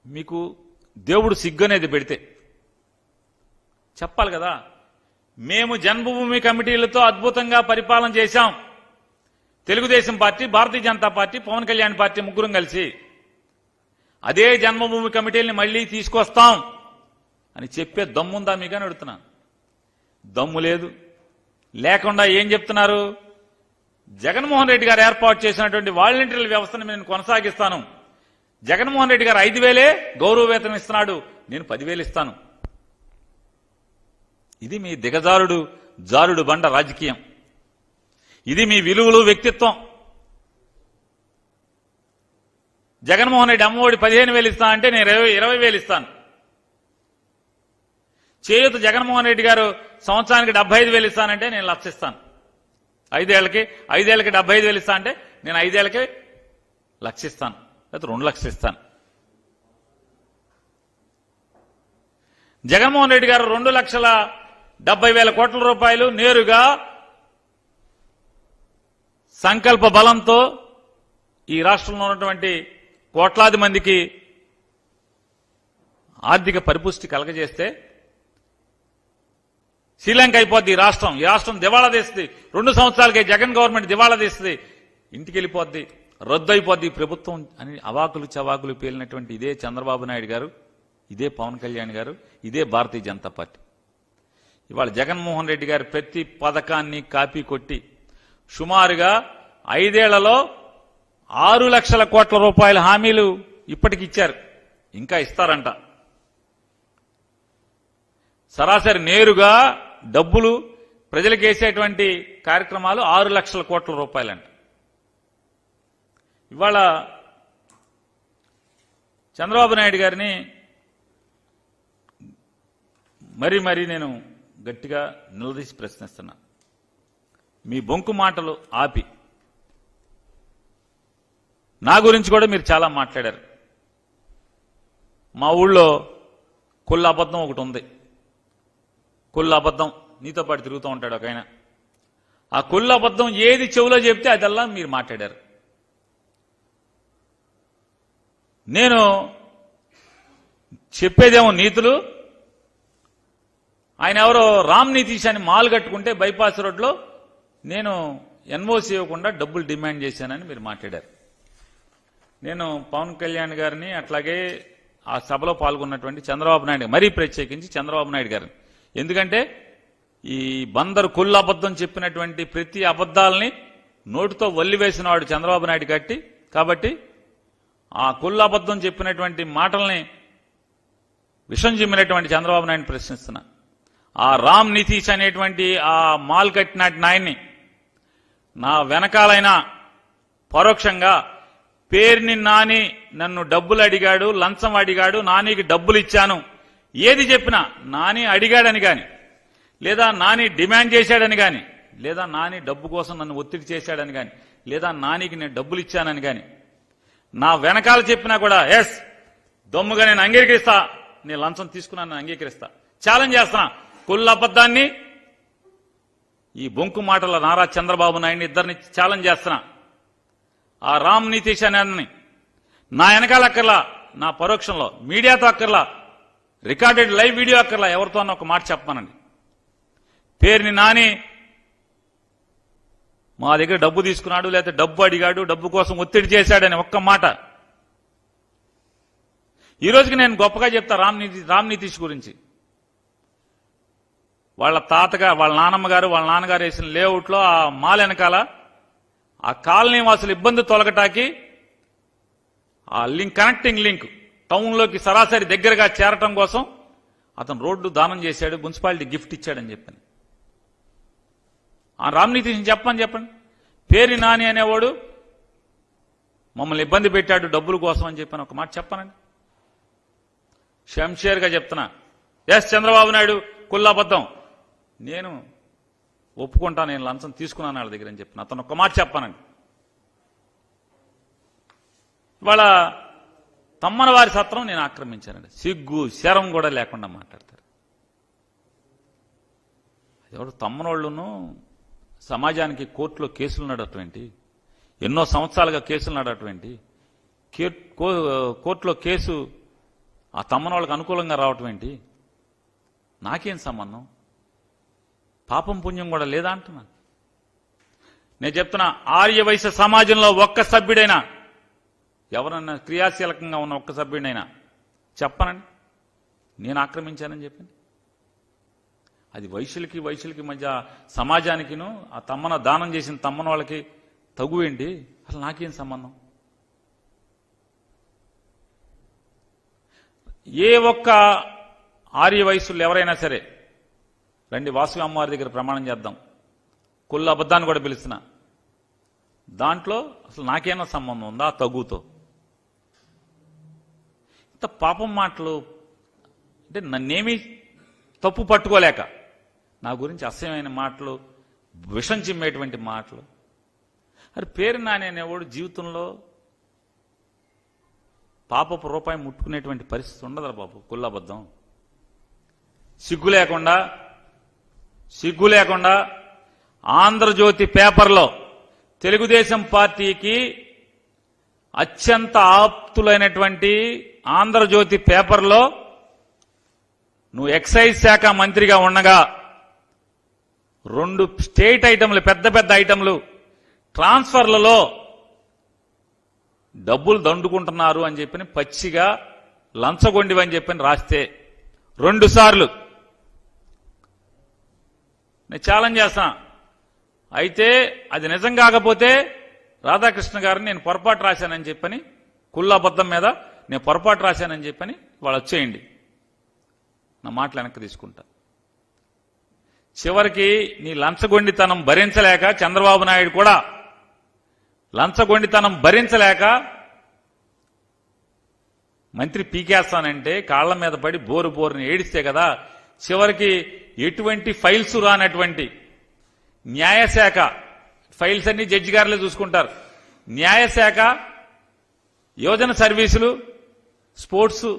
మీకు దేవుడు సిగ్గనేది పెడితే చెప్పాలి కదా. మేము జన్మభూమి కమిటీలతో అద్భుతంగా పరిపాలన చేశాం. Telugu Desam party, Bharatiya Janata party, Pawan Kalyan party ముగ్గురం కలిసి అదే జన్మభూమి కమిటీల్ని మళ్లీ తీసుకొస్తాం అని చెప్పే దమ్ముందా మీకని అడుగుతున్నాను. దమ్ము లేదు. లేకుండా ఏం చెప్తున్నారు? జగన్మోహన్ రెడ్డి గారు ఏర్పాటు చేసినటువంటి వాలంటీర్ల వ్యవస్థను నేను కొనసాగిస్తాను. జగన్మోహన్ రెడ్డి గారు 5,000 గౌరవ వేతనం ఇస్తున్నాడు, నేను 10,000 ఇస్తాను. ఇది మీ జారుడు బండ రాజకీయం. ఇది మీ విలువలు, వ్యక్తిత్వం. జగన్మోహన్ రెడ్డి అమ్మఒడి 15,000 ఇస్తా అంటే నేను 20,000 ఇస్తాను. చేయూత జగన్మోహన్ రెడ్డి గారు సంవత్సరానికి 75,000 ఇస్తానంటే నేను 1,00,000 ఇస్తాను. 5 ఏళ్లకి 75,000 ఇస్తా అంటే నేను 5 ఏళ్లకి 1,00,000 ఇస్తాను, లేకపోతే 2 లక్షలు ఇస్తాను. జగన్మోహన్ రెడ్డి గారు 2,70,000 కోట్ల రూపాయలు నేరుగా సంకల్ప బలంతో ఈ రాష్ట్రంలో ఉన్నటువంటి కోట్లాది మందికి ఆర్థిక పరిపుష్టి కలగజేస్తే శ్రీలంక అయిపోద్ది ఈ రాష్ట్రం. ఈ రాష్ట్రం దివాళా తీస్తుంది. 2 సంవత్సరాలకే జగన్ గవర్నమెంట్ దివాళా తీస్తుంది, ఇంటికి వెళ్ళిపోద్ది, రద్దు అయిపోద్ది ప్రభుత్వం అని అవాకులు చవాకులు పేలినటువంటి ఇదే చంద్రబాబు నాయుడు గారు, ఇదే పవన్ కళ్యాణ్ గారు, ఇదే భారతీయ జనతా పార్టీ. ఇవాళ జగన్మోహన్ రెడ్డి గారు ప్రతి పథకాన్ని కాపీ కొట్టి సుమారుగా 5 ఏళ్లలో 6 లక్షల కోట్ల రూపాయల హామీలు ఇప్పటికి ఇచ్చారు, ఇంకా ఇస్తారంట. సరాసరి నేరుగా డబ్బులు ప్రజలకు వేసేటువంటి కార్యక్రమాలు 6 లక్షల కోట్ల రూపాయలంట. ఇవాళ చంద్రబాబు నాయుడు గారిని మరీ నేను గట్టిగా నిలదీసి ప్రశ్నిస్తున్నా. మీ బొంకు మాటలు ఆపి నా గురించి కూడా మీరు చాలా మాట్లాడారు. మా ఊళ్ళో కుళ్ళ అబద్ధం ఒకటి ఉంది. కుళ్ళ అబద్ధం నీతో పాటు తిరుగుతూ ఉంటాడు ఒక ఆయన. ఆ కుళ్ళ అబద్ధం ఏది చెవులో చెప్తే అదల్లా మీరు మాట్లాడారు. నేను చెప్పేదేమో నీతులు. ఆయన ఎవరో రామ్ నితీష్ అని మాల్ కట్టుకుంటే బైపాస్ రోడ్లో నేను ఎన్ఓసి ఇవ్వకుండా డబ్బులు డిమాండ్ చేశానని మీరు మాట్లాడారు. నేను పవన్ కళ్యాణ్ గారిని అట్లాగే ఆ సభలో పాల్గొన్నటువంటి చంద్రబాబు నాయుడు, మరీ ప్రత్యేకించి చంద్రబాబు నాయుడు గారిని, ఎందుకంటే ఈ బందరు కుళ్ళు అబద్ధం చెప్పినటువంటి ప్రతి అబద్దాలని నోటితో వల్లివేసిన వాడు చంద్రబాబు నాయుడు కాబట్టి ఆ కుళ్ళు అబద్ధం చెప్పినటువంటి మాటల్ని విషం చిమ్మినటువంటి చంద్రబాబు నాయుడిని ప్రశ్నిస్తున్నా. ఆ రామ్ నితీష్ అనేటువంటి ఆ మాల్ కట్టినట్టు నాయన్ని నా వెనకాలైనా పరోక్షంగా పేరుని నాని నన్ను డబ్బులు అడిగాడు, లంచం అడిగాడు, నానికి డబ్బులు ఇచ్చాను, ఏది చెప్పినా నాని అడిగాడని గాని, లేదా నాని డిమాండ్ చేశాడని గాని, లేదా నాని డబ్బు కోసం నన్ను ఒత్తిడి చేశాడని గాని, లేదా నానికి నేను డబ్బులు ఇచ్చానని గాని నా వెనకాల చెప్పినా కూడా ఎస్ దమ్ముగా నేను అంగీకరిస్తా, నేను లంచం తీసుకున్నాను అంగీకరిస్తా, ఛాలెంజ్ చేస్తున్నా. కుళ్ళ అబద్ధాన్ని, ఈ బొంకు మాటల నారా చంద్రబాబు నాయుడిని ఇద్దరిని ఛాలెంజ్ చేస్తున్నా. ఆ రామ్ నితీష్ అని నా వెనకాల అక్కర్లా, నా పరోక్షంలో మీడియాతో అక్కర్లా, రికార్డెడ్ లైవ్ వీడియో అక్కర్లా, ఎవరితో అన్న ఒక మాట చెప్పమనండి. పేరుని నాని మా దగ్గర డబ్బు తీసుకున్నాడు, లేకపోతే డబ్బు అడిగాడు, డబ్బు కోసం ఒత్తిడి చేశాడని ఒక్క మాట. ఈ రోజుకి నేను గొప్పగా చెప్తా రామ్ నితీష్ గురించి. వాళ్ళ తాతగా, వాళ్ళ నానమ్మ గారు, వాళ్ళ నాన్నగారు వేసిన లేఅవుట్లో ఆ మాల్ వెనకాల ఆ కాలనీ వాసులు ఇబ్బంది తొలగటానికి ఆ కనెక్టింగ్ లింక్ టౌన్లోకి సరాసరి దగ్గరగా చేరటం కోసం అతను రోడ్డు దానం చేశాడు, మున్సిపాలిటీ గిఫ్ట్ ఇచ్చాడని చెప్పాను. ఆ రామ్ నితీష్ని చెప్పండి. పేరు నాని అనేవాడు మమ్మల్ని ఇబ్బంది పెట్టాడు డబ్బుల కోసం అని చెప్పాను, ఒక మాట చెప్పానండి. షంషేర్గా చెప్తున్నా, ఎస్ చంద్రబాబు నాయుడు కుల్లాబద్ధం, నేను ఒప్పుకుంటా, నేను లంచం తీసుకున్నాను వాళ్ళ దగ్గర అని చెప్పిన అతను ఒక్క మాట చెప్పానండి. ఇవాళ తమ్మన వారి సత్రం నేను ఆక్రమించానండి. సిగ్గు శరం కూడా లేకుండా మాట్లాడతారు. ఎవరు తమ్మనోళ్ళను సమాజానికి కోర్టులో కేసులు నడటమేంటి, ఎన్నో సంవత్సరాలుగా కేసులు నడటమేంటి, కోర్టులో కేసు ఆ తమ్మనోళ్ళకి అనుకూలంగా రావటం ఏంటి, నాకేం సంబంధం? పాపం పుణ్యం కూడా లేదా అంటున్నా. నేను చెప్తున్నా, ఆర్యవైశ్య సమాజంలో ఒక్క సభ్యుడైనా, ఎవరన్నా క్రియాశీలకంగా ఉన్న ఒక్క సభ్యుడైనా చెప్పనండి నేను ఆక్రమించానని చెప్పింది. అది వైశ్యులకి మధ్య సమాజానికిను ఆ తమ్మన దానం చేసిన తమ్మన వాళ్ళకి తగు ఏంటి? అసలు నాకేం సంబంధం? ఏ ఒక్క ఆర్య వయస్సులు ఎవరైనా సరే రండి, వాసవి అమ్మవారి దగ్గర ప్రమాణం చేద్దాం, కుళ్ళ అబద్ధాన్ని కూడా పిలుస్తున్నా, దాంట్లో అసలు నాకేమైనా సంబంధం ఉందా తగుతో? ఇంత పాపం మాటలు అంటే నన్నేమీ తప్పు పట్టుకోలేక నా గురించి అసహ్యమైన మాటలు, విషం చిమ్మేటువంటి మాటలు. అది పేరు నాని అనేవాడు జీవితంలో పాపపు రూపాయి ముట్టుకునేటువంటి పరిస్థితి ఉండదురా బాబు. కుల్లబద్ధం, సిగ్గు లేకుండా ఆంధ్రజ్యోతి పేపర్లో తెలుగుదేశం పార్టీకి అత్యంత ఆప్తులైనటువంటి ఆంధ్రజ్యోతి పేపర్లో నువ్వు ఎక్సైజ్ శాఖ మంత్రిగా ఉండగా 2 స్టేట్ ఐటమ్లు, పెద్ద ఐటమ్లు ట్రాన్స్ఫర్లలో డబ్బులు దండుకుంటున్నారు అని చెప్పి పచ్చిగా లంచగొండివని చెప్పని రాస్తే 2 సార్లు నేను ఛాలెంజ్ చేస్తా. అయితే అది నిజం కాకపోతే రాధాకృష్ణ గారిని నేను పొరపాటు రాశానని చెప్పని, కుళ్ళబద్ధం మీద నేను పొరపాటు రాశానని చెప్పని వాళ్ళు వచ్చేయండి, నా మాటలు వెనక్కి తీసుకుంటా. చివరికి నీ లంచగొండితనం భరించలేక చంద్రబాబు నాయుడు కూడా లంచగొండితనం భరించలేక మంత్రి పీకేస్తానంటే కాళ్ల మీద పడి బోరుని ఏడిస్తే కదా చివరికి ఎటువంటి ఫైల్స్ రానటువంటి న్యాయశాఖ ఫైల్స్ అన్ని జడ్జి గారులే చూసుకుంటారు. న్యాయశాఖ, యువజన సర్వీసులు, స్పోర్ట్స్,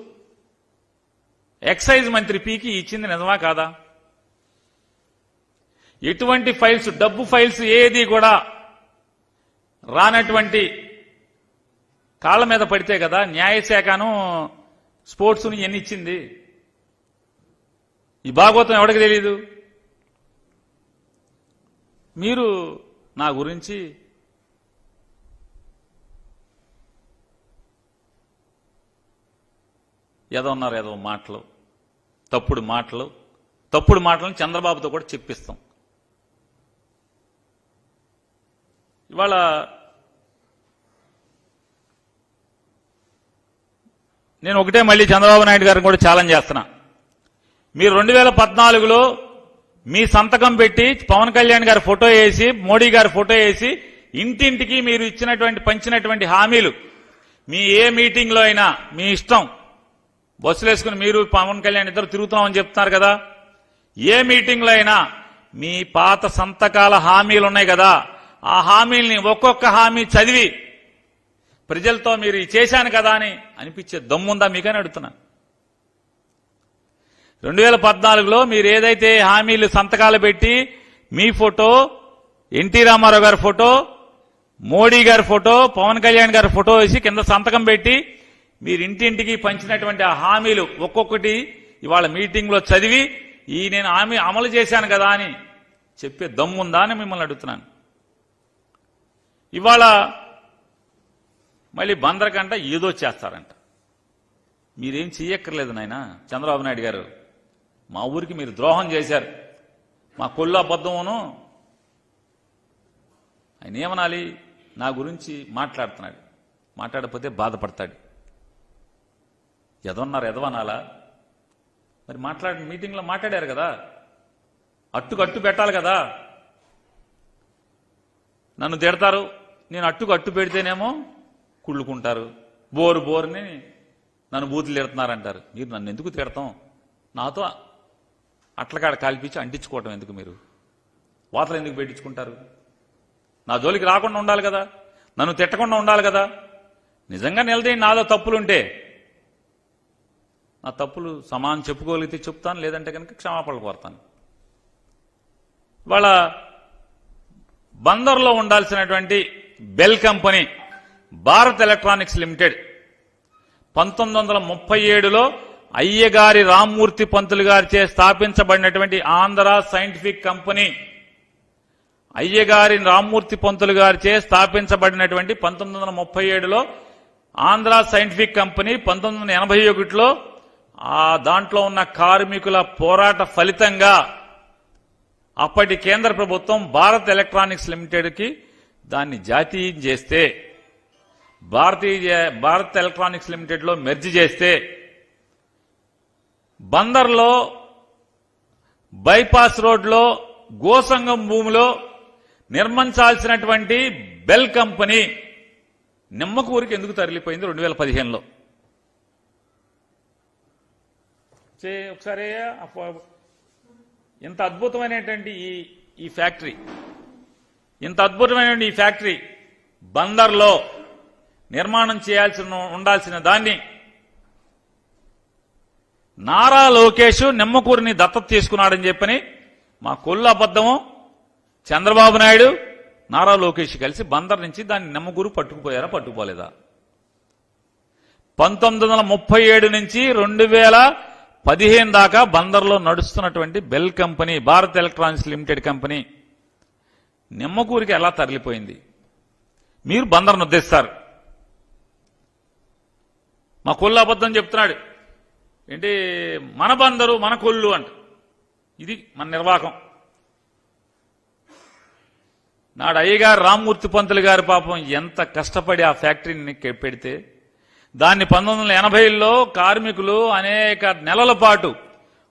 ఎక్సైజ్ మంత్రి పీకి ఇచ్చింది నిజమా కాదా? ఎటువంటి ఫైల్స్, డబ్బు ఫైల్స్ ఏది కూడా రానటువంటి కాళ్ల మీద పడితే కదా న్యాయశాఖను స్పోర్ట్స్ను ఎన్ని ఇచ్చింది. ఈ భాగవతం ఎవరికి తెలియదు? మీరు నా గురించి ఏదో మాటలు, తప్పుడు మాటలను చంద్రబాబుతో కూడా చెప్పిస్తాం. ఇవాళ నేను ఒకటే మళ్ళీ చంద్రబాబు నాయుడు గారిని కూడా ఛాలెంజ్ చేస్తున్నా. మీరు 2014లో మీ సంతకం పెట్టి పవన్ కళ్యాణ్ గారి ఫోటో వేసి, మోడీ గారి ఫోటో వేసి ఇంటింటికి మీరు పంచినటువంటి హామీలు, మీ ఏ మీటింగ్లో అయినా మీ ఇష్టం, బస్సులు వేసుకుని మీరు పవన్ కళ్యాణ్ ఇద్దరు తిరుగుతున్నామని చెప్తున్నారు కదా, ఏ మీటింగ్లో అయినా మీ పాత సంతకాల హామీలు ఉన్నాయి కదా, ఆ హామీల్ని ఒక్కొక్క హామీ చదివి ప్రజలతో మీరు చేశాను కదా అని అనిపించే దమ్ముందా మీకని అడుగుతున్నా. 2014లో మీరు ఏదైతే హామీలు సంతకాలు పెట్టి మీ ఫోటో, ఎన్టీ రామారావు గారి ఫోటో, మోడీ గారి ఫోటో, పవన్ కళ్యాణ్ గారి ఫోటో వేసి కింద సంతకం పెట్టి మీరు ఇంటింటికి పంచినటువంటి ఆ హామీలు ఒక్కొక్కటి ఇవాళ మీటింగ్లో చదివి నేను హామీ అమలు చేశాను కదా అని చెప్పే దమ్ముందా అని మిమ్మల్ని అడుగుతున్నాను. ఇవాళ మళ్ళీ బందరకంట ఏదో చేస్తారంట. మీరేం చెయ్యక్కర్లేదు నాయన చంద్రబాబు నాయుడు గారు. మా ఊరికి మీరు ద్రోహం చేశారు. మా కొల్లు అబద్ధమును ఆయన ఏమనాలి? నా గురించి మాట్లాడుతున్నాడు, మాట్లాడకపోతే బాధపడతాడు. ఎదన్నారు ఎదవనాలా? మరి మీటింగ్లో మాట్లాడారు కదా, అట్టు పెట్టాలి కదా. నన్ను తిడతారు, నేను అట్టు పెడితేనేమో కుళ్ళుకుంటారు, బోరుని నన్ను బూతులు తిడుతున్నారంటారు. మీరు నన్ను ఎందుకు తిడతాం? నాతో అట్లకాడ కాల్పించి అంటించుకోవటం ఎందుకు? మీరు వాతలు ఎందుకు పెట్టించుకుంటారు? నా జోలికి రాకుండా ఉండాలి కదా, నన్ను తిట్టకుండా ఉండాలి కదా. నిజంగా నిలదేయండి, నాదో తప్పులుంటే నా తప్పులు సమానం చెప్పుకోగలిగితే చెప్తాను, లేదంటే కనుక క్షమాపణలు కోరుతాను. ఇవాళ బందర్లో ఉండాల్సినటువంటి BEL company Bharat electronics limited 1937లో అయ్యగారి రామ్మూర్తి పంతులు గారిచే స్థాపించబడినటువంటి ఆంధ్ర సైంటిఫిక్ కంపెనీ, అయ్యగారి రామ్మూర్తి పంతులు గారిచే స్థాపించబడినటువంటి 1937లో ఆంధ్ర సైంటిఫిక్ కంపెనీ 1981లో దాంట్లో ఉన్న కార్మికుల పోరాట ఫలితంగా అప్పటి కేంద్ర ప్రభుత్వం భారత్ ఎలక్ట్రానిక్స్ లిమిటెడ్కి దాన్ని జాతీయం చేస్తే, భారత్ ఎలక్ట్రానిక్స్ లిమిటెడ్లో మెర్జ్ చేస్తే, బందర్లో బైపాస్ రోడ్లో గోసంగం భూమిలో నిర్మించాల్సినటువంటి బెల్ కంపెనీ నిమ్మకూరికి ఎందుకు తరలిపోయింది 2015లో? ఒకసారి ఇంత అద్భుతమైనటువంటి ఈ ఫ్యాక్టరీ, ఇంత అద్భుతమైనటువంటి ఈ ఫ్యాక్టరీ బందర్లో నిర్మాణం ఉండాల్సిన దాన్ని నారా లోకేష్ నిమ్మకూరిని దత్తత తీసుకున్నాడని చెప్పని మా కొల్లు అబద్ధము చంద్రబాబు నాయుడు నారా లోకేష్ కలిసి బందర్ నుంచి దాన్ని నిమ్మకూరు పట్టుకుపోయారా, పట్టుకుపోలేదా? 1937 నుంచి 2015 దాకా బందర్లో నడుస్తున్నటువంటి BEL company, Bharat electronics limited company నిమ్మకూరికి ఎలా తరలిపోయింది? మీరు బందర్ను ఉద్దేశిస్తారు. మా కొల్లు అబద్ధం చెప్తున్నాడు ఏంటి, మన బందరు మన కొల్లు అంట. ఇది మన నిర్వాహకం. నాడు అయ్యగారు రామ్మూర్తి పంతులు గారి పాపం ఎంత కష్టపడి ఆ ఫ్యాక్టరీని పెడితే దాన్ని 1980లో కార్మికులు అనేక నెలల పాటు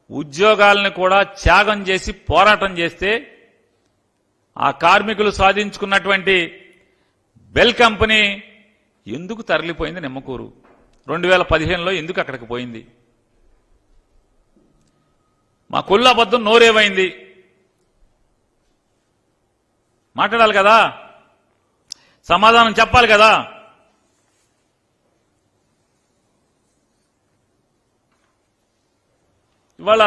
ఉద్యోగాలను కూడా త్యాగం చేసి పోరాటం చేస్తే ఆ కార్మికులు సాధించుకున్నటువంటి బెల్ కంపెనీ ఎందుకు తరలిపోయింది నిమ్మకూరు? 2015లో ఎందుకు అక్కడికి పోయింది? మా కొల్లు అబద్ధం నోరేమైంది? మాట్లాడాలి కదా, సమాధానం చెప్పాలి కదా. ఇవాళ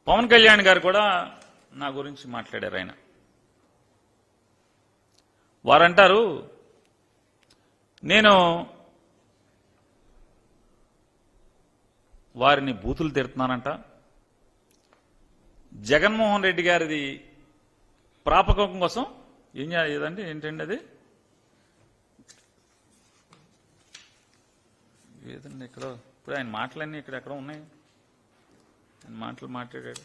పవన్ కళ్యాణ్ గారు కూడా నా గురించి మాట్లాడారు. ఆయన వారంటారు నేను వారిని బూతులు తిడుతున్నానంట. జగన్మోహన్ రెడ్డి గారిది ప్రాపకం కోసం ఏదంటే ఏంటండి అది ఏదండి? ఇక్కడ ఇప్పుడు ఆయన మాటలన్నీ ఎక్కడ ఉన్నాయి? ఆయన మాటలు మాట్లాడాడు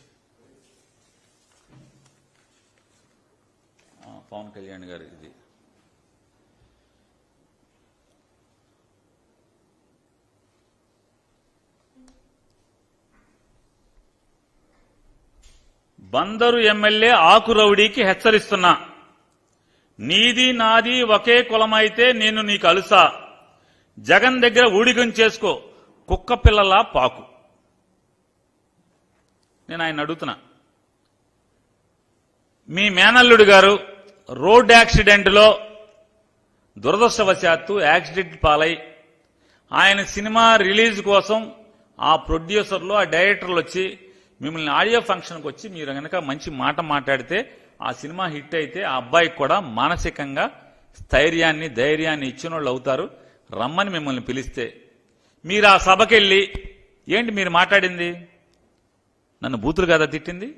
పవన్ కళ్యాణ్ గారు. ఇది బందరు ఎమ్మెల్యే ఆకురౌడీకి హెచ్చరిస్తున్నా, నీది నాది ఒకే కులమైతే నేను నీకు అలుసా, జగన్ దగ్గర ఊడిగం చేసుకో, కుక్క పిల్లలా పాకు. నేను ఆయన అడుగుతున్నా, మీ మేనల్లుడు గారు రోడ్ యాక్సిడెంట్లో దురదృష్టవశాత్తు యాక్సిడెంట్ పాలై ఆయన సినిమా రిలీజ్ కోసం ఆ ప్రొడ్యూసర్లు ఆ డైరెక్టర్లు వచ్చి మిమ్మల్ని ఆడియో ఫంక్షన్కి వచ్చి మీరు కనుక మంచి మాట మాట్లాడితే ఆ సినిమా హిట్ అయితే ఆ అబ్బాయికి కూడా మానసికంగా స్థైర్యాన్ని ధైర్యాన్ని ఇచ్చిన వాళ్ళు అవుతారు. రమ్మని మిమ్మల్ని పిలిస్తే మీరు ఆ సభకెళ్ళి ఏంటి మీరు మాట్లాడింది? నన్ను బూతులు కదా తిట్టింది?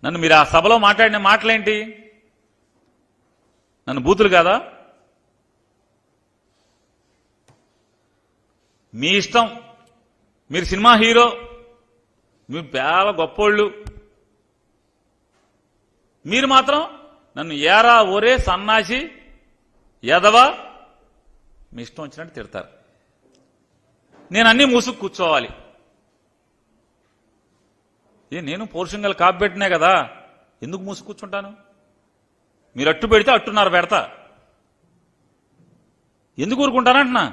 నన్ను మీరు ఆ సభలో మాట్లాడిన మాటలేంటి? నన్ను బూతులు కాదా? మీ ఇష్టం, మీరు సినిమా హీరో, మీరు చాలా గొప్పోళ్ళు, మీరు మాత్రం నన్ను ఏరా ఒరే సన్నాసి ఎదవా మీ ఇష్టం వచ్చినట్టు తిడతారు. నేను అన్నీ మూసుకు కూర్చోవాలి. నేను పౌరుషంగా కాపు పెట్టినా కదా, ఎందుకు మూసుకు కూర్చుంటాను? మీరు అట్టు పెడితే అట్టున్నారు పెడతా. ఎందుకు ఊరుకుంటానంటున్నా?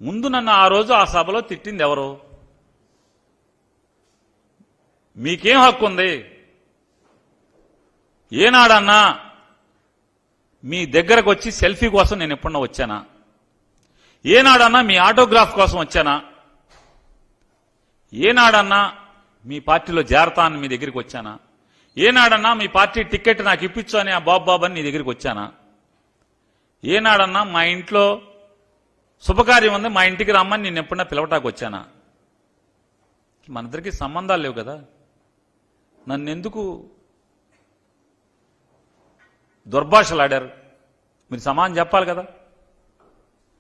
ముందు నన్ను ఆ రోజు ఆ సభలో తిట్టింది ఎవరు? మీకేం హక్కు ఉంది? ఏనాడన్నా మీ దగ్గరకు వచ్చి సెల్ఫీ కోసం నేను ఎప్పుడన్నా వచ్చానా? ఏనాడన్నా మీ ఆటోగ్రాఫ్ కోసం వచ్చానా? ఏనాడన్నా మీ పార్టీలో చేరతాను మీ దగ్గరికి వచ్చానా? ఏనాడన్నా మీ పార్టీ టికెట్ నాకు ఇప్పించు అని ఆ బాబు అని నీ దగ్గరికి వచ్చానా? ఏనాడన్నా మా ఇంట్లో శుభకార్యం ఉంది మా ఇంటికి రమ్మని నేను ఎప్పుడన్నా పిలవటానికి వచ్చానా? మనిద్దరికి సంబంధాలు లేవు కదా. నన్నెందుకు దుర్భాషలాడారు? మీరు సమానం చెప్పాలి కదా.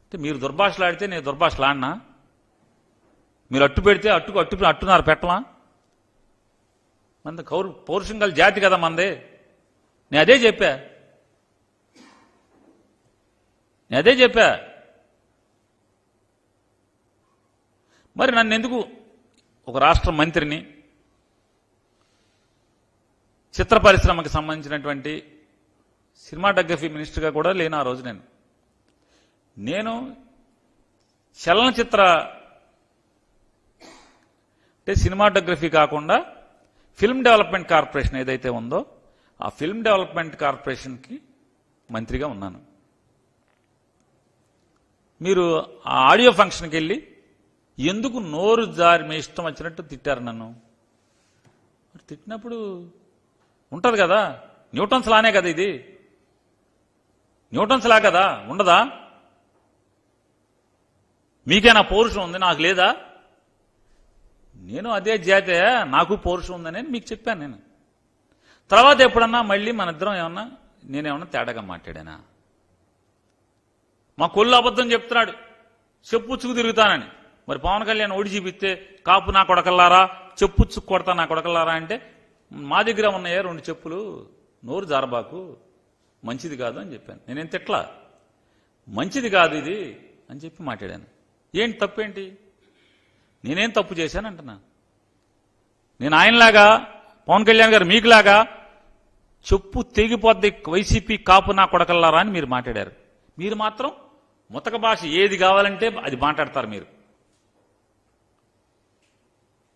అంటే మీరు దుర్భాషలాడితే నేను దుర్భాషలాడినా? మీరు అట్టు పెడితే అట్టున్నారు పెట్టమా? మన పౌరుషంగల జాతి కదా మందే. నేను అదే చెప్పా. మరి నన్ను ఎందుకు ఒక రాష్ట్ర మంత్రిని, చిత్ర పరిశ్రమకు సంబంధించినటువంటి సినిమాటోగ్రఫీ మినిస్టర్గా కూడా లేను ఆ రోజు. నేను చలనచిత్ర అంటే సినిమాటోగ్రఫీ కాకుండా ఫిల్మ్ డెవలప్మెంట్ కార్పొరేషన్ ఏదైతే ఉందో ఆ ఫిల్మ్ డెవలప్మెంట్ కార్పొరేషన్కి మంత్రిగా ఉన్నాను. మీరు ఆ ఆడియో ఫంక్షన్కి వెళ్ళి ఎందుకు నోరు జారి మీ ఇష్టం వచ్చినట్టు తిట్టారు నన్ను? తిట్టినప్పుడు ఉంటుంది కదా, న్యూటన్స్ లానే కదా ఇది, న్యూటన్స్ లా కదా, ఉండదా? మీకేనా పౌరుషం ఉంది, నాకు లేదా? నేను అదే జాతే, నాకు పౌరుషం ఉందని మీకు చెప్పాను. నేను తర్వాత ఎప్పుడన్నా మళ్ళీ మన ఇద్దరం నేనేమన్నా తేడాగా మాట్లాడానా? మా కొల్లు అబద్ధం చెప్తున్నాడు, చెప్పుచ్చుకు తిరుగుతానని. మరి పవన్ కళ్యాణ్ ఓడి చూపిస్తే కాపు నా కొడకల్లారా, చెప్పుచ్చుకు కొడతా నా కొడకల్లారా అంటే మా దగ్గర ఉన్నాయే 2 చెప్పులు, నోరు జారబాకు, మంచిది కాదు అని చెప్పాను. నేనేం తిట్లా, మంచిది కాదు ఇది అని చెప్పి మాట్లాడాను. ఏంటి తప్పేంటి? నేనేం తప్పు చేశానంటున్నా? నేను ఆయనలాగా పవన్ కళ్యాణ్ గారు మీకులాగా చెప్పు తెగిపోద్ది వైసీపీ కాపు నా కొడకల్లారా అని మీరు మాట్లాడారు. మీరు మాత్రం ముతక భాష ఏది కావాలంటే అది మాట్లాడతారు. మీరు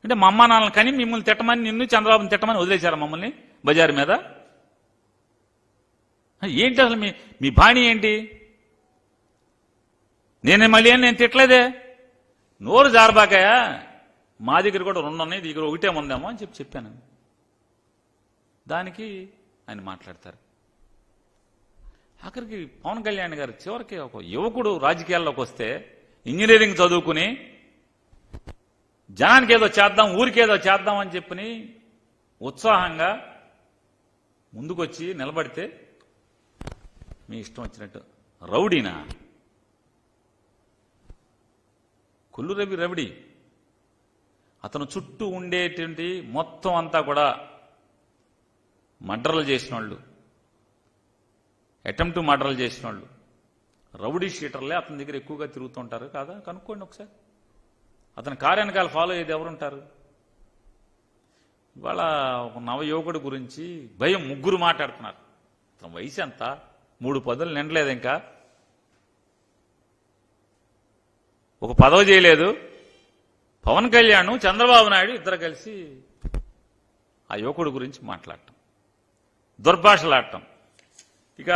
అంటే మా అమ్మ నాన్నలు కానీ మిమ్మల్ని తిట్టమని, నిన్ను చంద్రబాబుని తిట్టమని వదిలేశారా మమ్మల్ని బజారు మీద? ఏంటి అసలు మీ బాణి ఏంటి? నేను తిట్టలేదే. నోరు జారబాకాయా, మా దగ్గర కూడా 2 ఉన్నాయి, దగ్గర 1 ఉందేమో అని చెప్పాను. దానికి ఆయన మాట్లాడతారు. ఆఖరికి పవన్ కళ్యాణ్ గారు చివరికి ఒక యువకుడు రాజకీయాల్లోకి వస్తే ఇంజనీరింగ్ చదువుకుని జనానికి ఏదో చేద్దాం, ఊరికేదో చేద్దాం అని చెప్పని ఉత్సాహంగా ముందుకొచ్చి నిలబడితే మీ ఇష్టం వచ్చినట్టు రౌడీనా? కొల్లు రవిడి అతను చుట్టూ ఉండేటువంటి మొత్తం అంతా కూడా మర్డర్లు చేసిన వాళ్ళు, అటెంప్ట్ మర్డర్లు చేసిన వాళ్ళు, రౌడీ షీటర్లే అతని దగ్గర ఎక్కువగా తిరుగుతుంటారు కాదా? కనుక్కోండి ఒకసారి. అతని కార్యానకాలు ఫాలో అయ్యేది ఎవరుంటారు? ఇవాళ ఒక నవయువకుడి గురించి భయం 3 మాట్లాడుతున్నారు. అతని వయసు ఎంత? 3 పదులు నిండలేదు, ఇంకా ఒక పదవి చేయలేదు. పవన్ కళ్యాణ్, చంద్రబాబు నాయుడు ఇద్దరు కలిసి ఆ యువకుడి గురించి మాట్లాడటం, దుర్భాషలాడటం. ఇక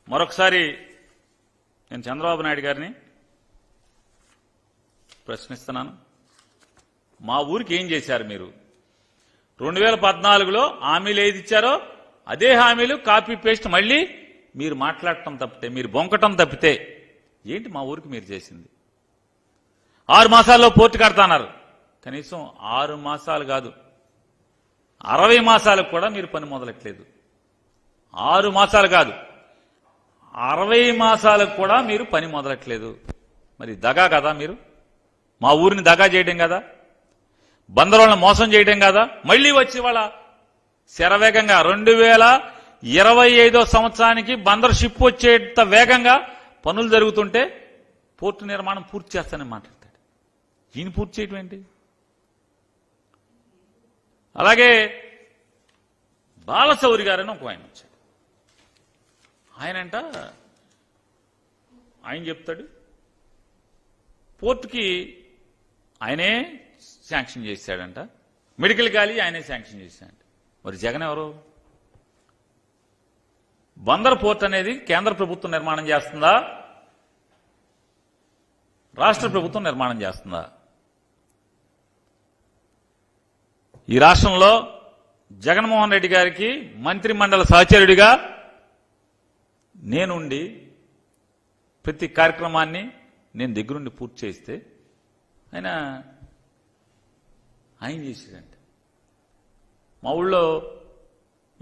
మరొకసారి నేను చంద్రబాబు నాయుడు గారిని ప్రశ్నిస్తున్నాను. మా ఊరికి ఏం చేశారు మీరు? 2014లో హామీలు ఏది ఇచ్చారో అదే హామీలు కాపీ పేస్ట్ మళ్ళీ మీరు మాట్లాడటం తప్పితే, మీరు బొంకటం తప్పితే ఏంటి మా ఊరికి మీరు చేసింది? 6 మాసాల్లో పోర్టు కడతాన్నారు. కనీసం 6 మాసాలు కాదు, 60 మాసాలకు కూడా మీరు పని మొదలెట్లేదు. 6 మాసాలు కాదు, 60 మాసాలకు కూడా మీరు పని మొదలెట్లేదు. మరి దగా కదా మీరు? మా ఊరిని దగా చేయడం కదా, బందరోళ్ళని మోసం చేయడం కదా? మళ్లీ వచ్చి వాళ్ళ శరవేగంగా 2025 సంవత్సరానికి బందర్ షిప్ వచ్చేంత వేగంగా పనులు జరుగుతుంటే పోర్టు నిర్మాణం పూర్తి చేస్తానని మాట్లాడతాడు. ఈయన పూర్తి చేయటం ఏంటి? అలాగే బాలశౌరి గారని ఒక ఆయన వచ్చాడు. ఆయన చెప్తాడు పోర్టుకి ఆయనే శాంక్షన్ చేశాడంట, మెడికల్ కాలేజీ ఆయనే శాంక్షన్ చేశాడంట. మరి జగన్ ఎవరు? బందర్ పోర్ట్ అనేది కేంద్ర ప్రభుత్వం నిర్మాణం చేస్తుందా, రాష్ట్ర ప్రభుత్వం నిర్మాణం చేస్తుందా? ఈ రాష్ట్రంలో జగన్మోహన్ రెడ్డి గారికి మంత్రి మండలి సహచరుడిగా నేనుండి ప్రతి కార్యక్రమాన్ని నేను దగ్గరుండి పూర్తి చేస్తే ఆయన చేసేదంటే మా ఊళ్ళో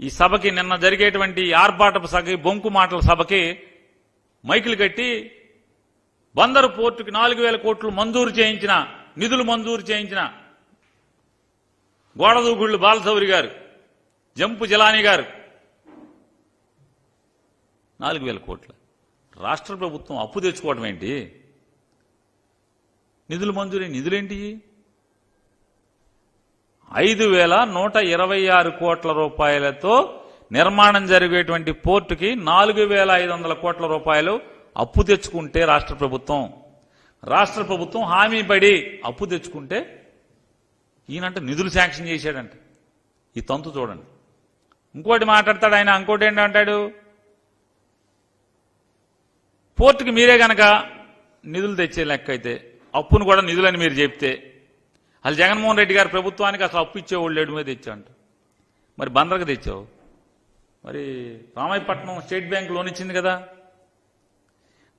ఈ సభకి నిన్న జరిగేటువంటి ఆర్భాటపు సభకి, బొంకు మాటల సభకి మైకులు కట్టి బందరు పోర్టుకి 4,000 కోట్లు మంజూరు చేయించిన, నిధులు మంజూరు చేయించిన గోడదూగుళ్లు బాలశౌరి గారు, జంపు జిలానీ గారు 4,000 కోట్లు. రాష్ట్ర ప్రభుత్వం అప్పు తెచ్చుకోవడం ఏంటి? నిధులు మంజూరు, నిధులేంటి? 5,126 కోట్ల రూపాయలతో నిర్మాణం జరిగేటువంటి పోర్టుకి 4,500 కోట్ల రూపాయలు అప్పు తెచ్చుకుంటే రాష్ట్ర ప్రభుత్వం హామీ పడి అప్పు తెచ్చుకుంటే ఈయనంటే నిధులు శాంక్షన్ చేశాడంట. ఈ తంతు చూడండి. ఇంకోటి మాట్లాడతాడు ఆయన. ఇంకోటి ఏంటంటాడు, పోర్టుకి మీరే గనక నిధులు తెచ్చే లెక్క అయితే, అప్పును కూడా నిధులని మీరు చెప్తే, అసలు జగన్మోహన్ రెడ్డి గారి ప్రభుత్వానికి అసలు అప్పు ఇచ్చేవాళ్ళు లేడు మీద తెచ్చావంట. మరి బందర్కి తెచ్చావు. మరి రామాయపట్నం స్టేట్ బ్యాంక్ లోన్ ఇచ్చింది కదా,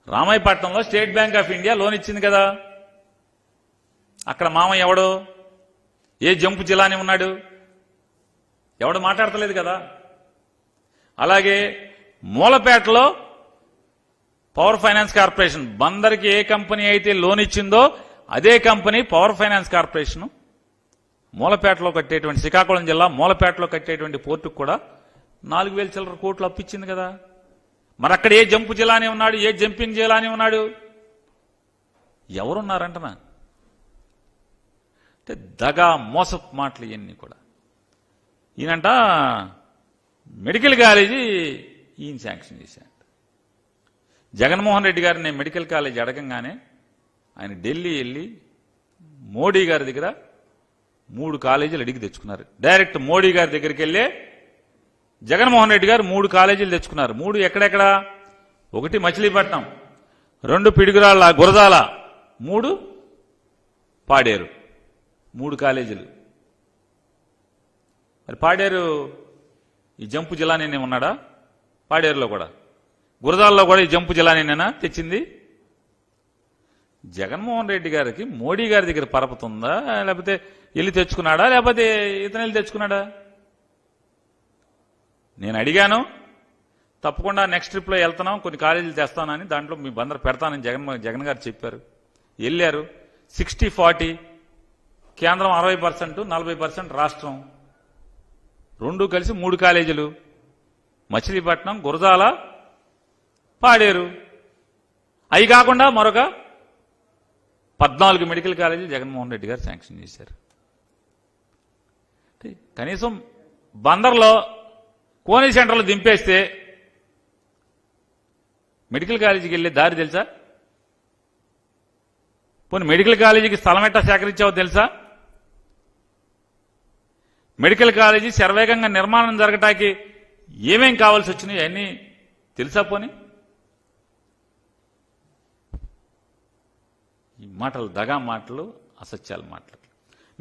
రామాయపట్నంలో state bank of India loan ఇచ్చింది కదా. అక్కడ మామ ఎవడు? ఏ జంపు జిల్లాని ఉన్నాడు? ఎవడు మాట్లాడతలేదు కదా. అలాగే మూలపేటలో పవర్ ఫైనాన్స్ కార్పొరేషన్, బందర్కి ఏ కంపెనీ అయితే లోన్ ఇచ్చిందో అదే కంపెనీ పవర్ ఫైనాన్స్ కార్పొరేషన్ మూలపేటలో కట్టేటువంటి, శ్రీకాకుళం జిల్లా మూలపేటలో కట్టేటువంటి పోర్టుకు కూడా 4,000 చిల్లర కోట్లు అప్పిచ్చింది కదా. మరి అక్కడ ఏ జంపు జిల్లాని ఉన్నాడు? ఏ జంపింగ్ జిల్లాని ఉన్నాడు? ఎవరున్నారంటనా? అంటే దగా మోసపు మాటలు ఇవన్నీ కూడా. ఈయనంట మెడికల్ కాలేజీ ఈయన శాంక్షన్ చేశాడు. జగన్మోహన్ రెడ్డి గారిని మెడికల్ కాలేజీ అడగంగానే ఆయన ఢిల్లీ వెళ్ళి మోడీ గారి దగ్గర 3 కాలేజీలు అడిగి తెచ్చుకున్నారు. డైరెక్ట్ మోడీ గారి దగ్గరికి వెళ్ళే జగన్మోహన్ రెడ్డి గారు 3 కాలేజీలు తెచ్చుకున్నారు. 3 ఎక్కడెక్కడ? 1 మచిలీపట్నం, 2 పిడుగురాళ్ళ గురజాల, 3 పాడేరు. 3 కాలేజీలు. మరి పాడేరు ఈ జంపు జిల్లానే ఉన్నాడా? పాడేరులో కూడా, గురజాలలో కూడా ఈ జంపు జిల్లానేనా తెచ్చింది? జగన్మోహన్ రెడ్డి గారికి మోడీ గారి దగ్గర పరపతుందా, లేకపోతే వెళ్ళి తెచ్చుకున్నాడా, లేకపోతే ఇతను వెళ్ళి తెచ్చుకున్నాడా? నేను అడిగాను, తప్పకుండా నెక్స్ట్ ట్రిప్లో వెళ్తున్నాం, కొన్ని కాలేజీలు తెస్తానని, దాంట్లో మీ బందరు పెడతానని జగన్ గారు చెప్పారు. వెళ్ళారు. 60-40 కేంద్రం 60%, 40% రాష్ట్రం, 2 కలిసి 3 కాలేజీలు, మచిలీపట్నం, గురజాల, పాడేరు. అవి కాకుండా మరొక 14 మెడికల్ కాలేజీలు జగన్మోహన్ రెడ్డి గారు శాంక్షన్ చేశారు. కనీసం బందర్లో కోనీ సెంటర్లో దింపేస్తే మెడికల్ కాలేజీకి వెళ్ళే దారి తెలుసా? పోనీ మెడికల్ కాలేజీకి స్థలం ఎట్టా సేకరించావో తెలుసా? మెడికల్ కాలేజీ శరవేగంగా నిర్మాణం జరగటానికి ఏమేం కావాల్సి వచ్చినాయి అన్నీ తెలుసా? పోనీ ఈ మాటలు దగా మాటలు, అసత్యాల మాటలు.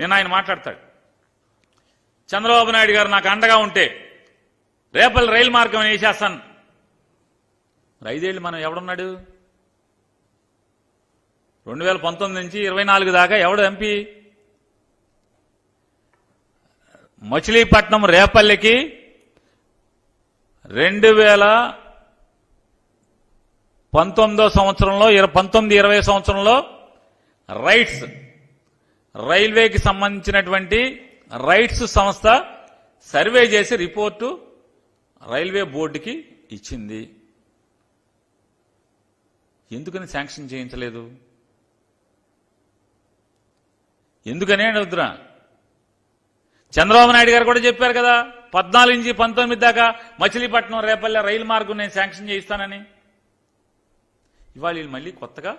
నిన్న ఆయన మాట్లాడతాడు, చంద్రబాబు నాయుడు గారు నాకు అండగా ఉంటే రేపల్ రైలు మార్గం వేసేస్తాను. 5 ఏళ్ళు మనం ఎవడున్నాడు? 2019 నుంచి 24 దాకా ఎవడు ఎంపీ? మచిలీపట్నం రేపల్లికి 2019 సంవత్సరంలో 19-20 సంవత్సరంలో రైట్స్, రైల్వేకి సంబంధించినటువంటి రైట్స్ సంస్థ సర్వే చేసి రిపోర్టు రైల్వే బోర్డుకి ఇచ్చింది. ఎందుకని శాంక్షన్ చేయించలేదు? ఎందుకనే అడుగుతున్నా. చంద్రబాబు నాయుడు గారు కూడా చెప్పారు కదా, 14 నుంచి 19 దాకా మచిలీపట్నం రేపల్లె రైలు మార్గం నేను శాంక్షన్ చేయిస్తానని. ఇవాళ వీళ్ళు మళ్ళీ కొత్తగా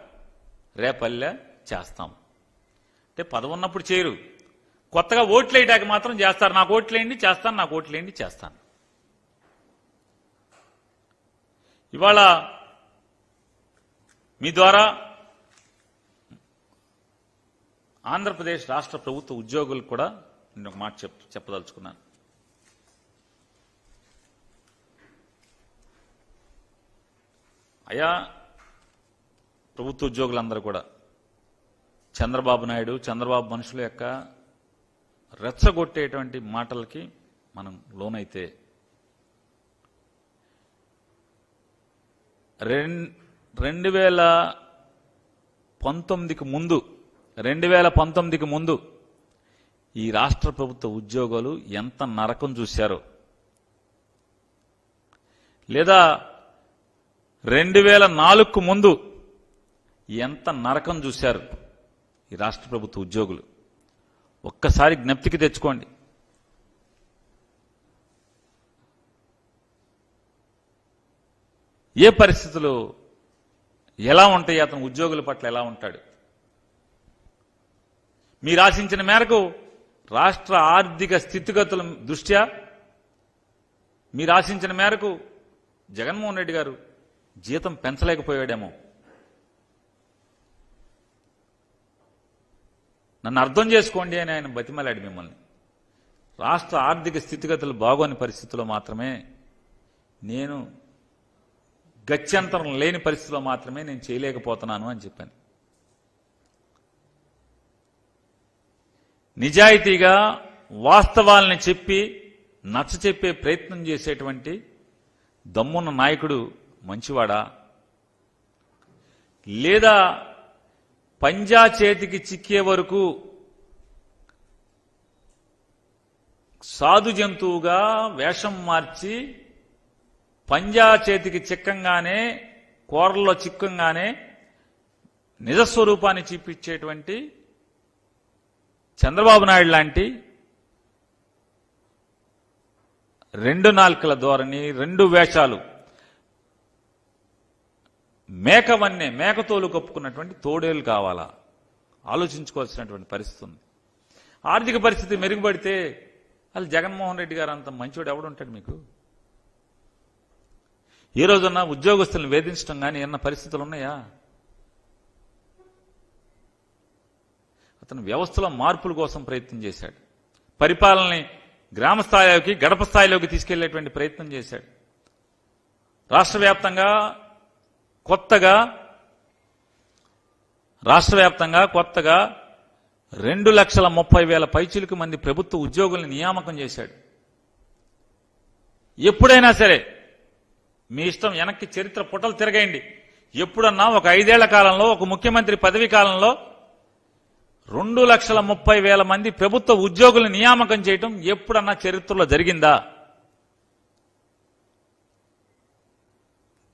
రేపల్లె చేస్తాం అంటే పదవి ఉన్నప్పుడు చేయరు, కొత్తగా ఓట్లు వేయడానికి మాత్రం చేస్తారు. నాకు ఓట్లు వేయండి చేస్తాను, నాకు ఓట్లు వేయండి చేస్తాను. ఇవాళ మీ ద్వారా ఆంధ్రప్రదేశ్ రాష్ట్ర ప్రభుత్వ ఉద్యోగులకు కూడా నేను ఒక మాట చెప్పదలుచుకున్నాను. అయ్యా ప్రభుత్వ ఉద్యోగులందరూ కూడా చంద్రబాబు నాయుడు, చంద్రబాబు మనుషుల యొక్క రెచ్చగొట్టేటువంటి మాటలకి మనం లోనైతే 2019కి ముందు ఈ రాష్ట్ర ప్రభుత్వ ఉద్యోగులు ఎంత నరకం చూశారో, లేదా 2004కు ముందు ఎంత నరకం చూశారు ఈ రాష్ట్ర ప్రభుత్వ ఉద్యోగులు, ఒక్కసారి జ్ఞప్తికి తెచ్చుకోండి. ఏ పరిస్థితులు ఎలా ఉంటాయి, అతను ఉద్యోగుల పట్ల ఎలా ఉంటాడు? మీరు ఆశించిన మేరకు రాష్ట్ర ఆర్థిక స్థితిగతుల దృష్ట్యా మీరు ఆశించిన మేరకు జగన్మోహన్ రెడ్డి గారు జీతం పెంచలేకపోయాడేమో. నన్ను అర్థం చేసుకోండి అని ఆయన బతిమలాడి మిమ్మల్ని. రాష్ట్ర ఆర్థిక స్థితిగతులు బాగోని పరిస్థితుల్లో మాత్రమే, నేను గత్యంతరం లేని పరిస్థితిలో మాత్రమే నేను చేయలేకపోతున్నాను అని చెప్పాను. నిజాయితీగా వాస్తవాలని చెప్పి నచ్చచెప్పే ప్రయత్నం చేసేటువంటి దమ్మున్న నాయకుడు మంచివాడా, లేదా పంజా చేతికి చిక్కే వరకు సాధు జంతువుగా వేషం మార్చి పంజా చేతికి చిక్కంగానే, కూరల్లో చిక్కంగానే నిజస్వరూపాన్ని చూపించేటువంటి చంద్రబాబు నాయుడు లాంటి 2 నాల్కల ధోరణి, 2 వేషాలు, మేకవన్నే మేకతోలు కప్పుకున్నటువంటి తోడేలు కావాలా? ఆలోచించుకోవాల్సినటువంటి పరిస్థితి ఉంది. ఆర్థిక పరిస్థితి మెరుగుపడితే అసలు జగన్మోహన్ రెడ్డి గారు అంత మంచివాడు ఎవడుంటాడు మీకు? ఏ రోజున్నా ఉద్యోగస్తులను వేధించడం కానీ ఏమన్నా పరిస్థితులు ఉన్నాయా? అతను వ్యవస్థలో మార్పుల కోసం ప్రయత్నం చేశాడు. పరిపాలనని గ్రామ స్థాయిలోకి, గడప స్థాయిలోకి తీసుకెళ్లేటువంటి ప్రయత్నం చేశాడు. రాష్ట్ర వ్యాప్తంగా కొత్తగా 2,30,000 పైచిలకు మంది ప్రభుత్వ ఉద్యోగుల్ని నియామకం చేశాడు. ఎప్పుడైనా సరే మీ ఇష్టం, వెనక్కి చరిత్ర పుటలు తిరగేయండి. ఎప్పుడన్నా ఒక 5 ఏళ్ల కాలంలో, ఒక ముఖ్యమంత్రి పదవి కాలంలో 2,30,000 మంది ప్రభుత్వ ఉద్యోగులను నియామకం చేయటం ఎప్పుడన్నా చరిత్రలో జరిగిందా?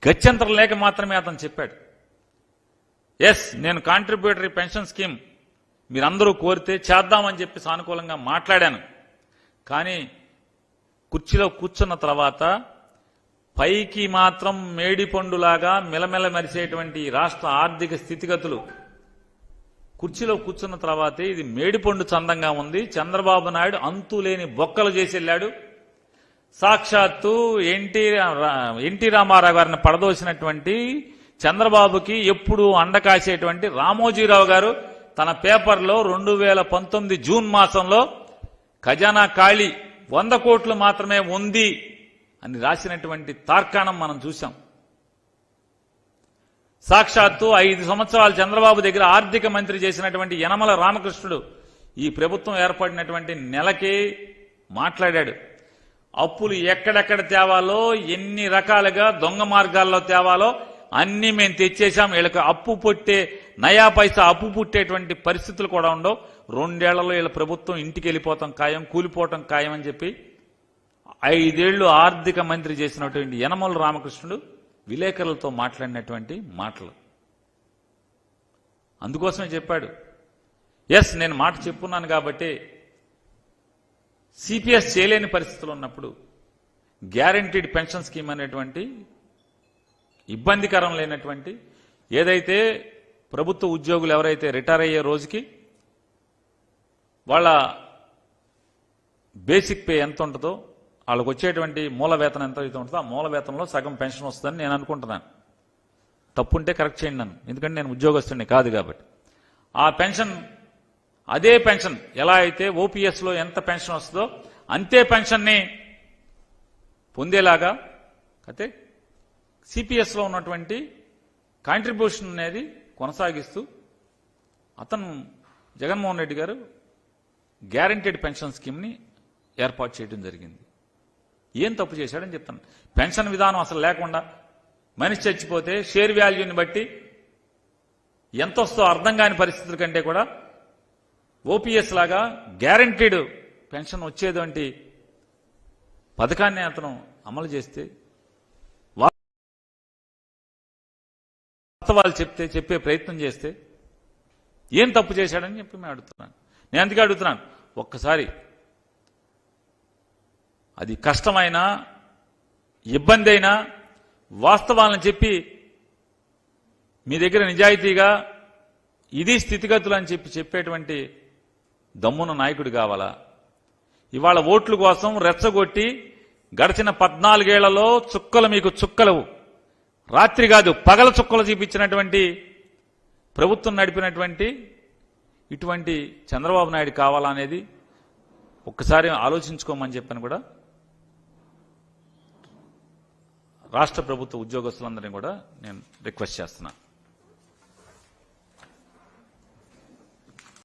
గత్యంతరం లేక మాత్రమే అతను చెప్పాడు, ఎస్ నేను కాంట్రిబ్యూటరీ పెన్షన్ స్కీమ్ మీరందరూ కోరితే చేద్దామని చెప్పి సానుకూలంగా మాట్లాడాను. కానీ కుర్చీలో కూర్చున్న తర్వాత పైకి మాత్రం మేడిపండులాగా మెలమెల మెరిసేటువంటి రాష్ట్ర ఆర్థిక స్థితిగతులు, కుర్చీలో కూర్చున్న తర్వాతే ఇది మేడిపండు చందంగా ఉంది, చంద్రబాబు నాయుడు అంతులేని బొక్కలు చేసి వెళ్ళాడు, సాక్షాత్తు ఎన్టీ రామారావు గారిని పడదోసినటువంటి చంద్రబాబుకి ఎప్పుడు అండకాసేటువంటి రామోజీరావు గారు తన పేపర్లో 2019 జూన్ మాసంలో ఖజానా ఖాళీ 100 కోట్లు మాత్రమే ఉంది అని రాసినటువంటి తార్కాణం మనం చూశాం. సాక్షాత్తు 5 సంవత్సరాలు చంద్రబాబు దగ్గర ఆర్థిక మంత్రి చేసినటువంటి యనమల రామకృష్ణుడు ఈ ప్రభుత్వం ఏర్పడినటువంటి నెలకే మాట్లాడాడు. అప్పులు ఎక్కడెక్కడ తేవాలో, ఎన్ని రకాలుగా దొంగ మార్గాల్లో తేవాలో అన్ని మేము తెచ్చేశాం. వీళ్ళకి అప్పు పుట్టే నయా పైసా అప్పు పుట్టేటువంటి పరిస్థితులు కూడా ఉండవు. 2 ఏళ్లలో వీళ్ళ ప్రభుత్వం ఇంటికి వెళ్ళిపోతాం ఖాయం, కూలిపోవటం ఖాయం అని చెప్పి 5 ఏళ్లు ఆర్థిక మంత్రి చేసినటువంటి యనమల రామకృష్ణుడు విలేకరులతో మాట్లాడినటువంటి మాటలు. అందుకోసమే చెప్పాడు, ఎస్ నేను మాట చెప్పున్నాను కాబట్టి సిపిఎస్ చేయలేని పరిస్థితులు ఉన్నప్పుడు గ్యారంటీడ్ పెన్షన్ స్కీమ్ అనేటువంటి ఇబ్బందికరం లేనటువంటి ఏదైతే ప్రభుత్వ ఉద్యోగులు ఎవరైతే రిటైర్ అయ్యే రోజుకి వాళ్ళ బేసిక్ పే ఎంత ఉంటుందో, వాళ్ళకు వచ్చేటువంటి మూల వేతనం ఎంత అయితే ఉంటుందో ఆ మూల వేతనంలో సగం పెన్షన్ వస్తుందని నేను అనుకుంటున్నాను. తప్పుంటే కరెక్ట్ చేయండి నన్ను, ఎందుకంటే నేను ఉద్యోగస్తుడిని కాదు కాబట్టి. ఆ పెన్షన్, అదే పెన్షన్ ఎలా అయితే ఓపీఎస్లో ఎంత పెన్షన్ వస్తుందో అంతే పెన్షన్ని పొందేలాగా అయితే సిపిఎస్లో ఉన్నటువంటి కాంట్రిబ్యూషన్ అనేది కొనసాగిస్తూ అతను జగన్మోహన్ రెడ్డి గారు గ్యారంటీడ్ పెన్షన్ స్కీమ్ని ఏర్పాటు చేయడం జరిగింది. ఏం తప్పు చేశాడని చెప్తాను. పెన్షన్ విధానం అసలు లేకుండా మనిషి చచ్చిపోతే షేర్ వాల్యూని బట్టి ఎంత వస్తో అర్థం కాని పరిస్థితుల కంటే కూడా ఓపీఎస్ లాగా గ్యారంటీడ్ పెన్షన్ వచ్చేటువంటి పథకాన్ని అతను అమలు చేస్తే వాస్తవాలు చెప్పే ప్రయత్నం చేస్తే ఏం తప్పు చేశాడని చెప్పి మేము అడుగుతున్నాను. నేను అందుకే అడుగుతున్నాను, ఒక్కసారి అది కష్టమైనా ఇబ్బంది అయినా వాస్తవాలను చెప్పి మీ దగ్గర నిజాయితీగా ఇది స్థితిగతులు అని చెప్పేటువంటి దమ్మున నాయకుడు కావాలా? ఇవాళ ఓట్ల కోసం రెచ్చగొట్టి గడిచిన 14 ఏళ్లలో చుక్కలు మీకు చుక్కలు, రాత్రి కాదు పగల చుక్కలు చూపించినటువంటి ప్రభుత్వం నడిపినటువంటి ఇటువంటి చంద్రబాబు నాయుడు కావాలా అనేది ఒక్కసారి ఆలోచించుకోమని చెప్పని కూడా రాష్ట్ర ప్రభుత్వ ఉద్యోగస్తులందరినీ కూడా నేను రిక్వెస్ట్ చేస్తున్నాను.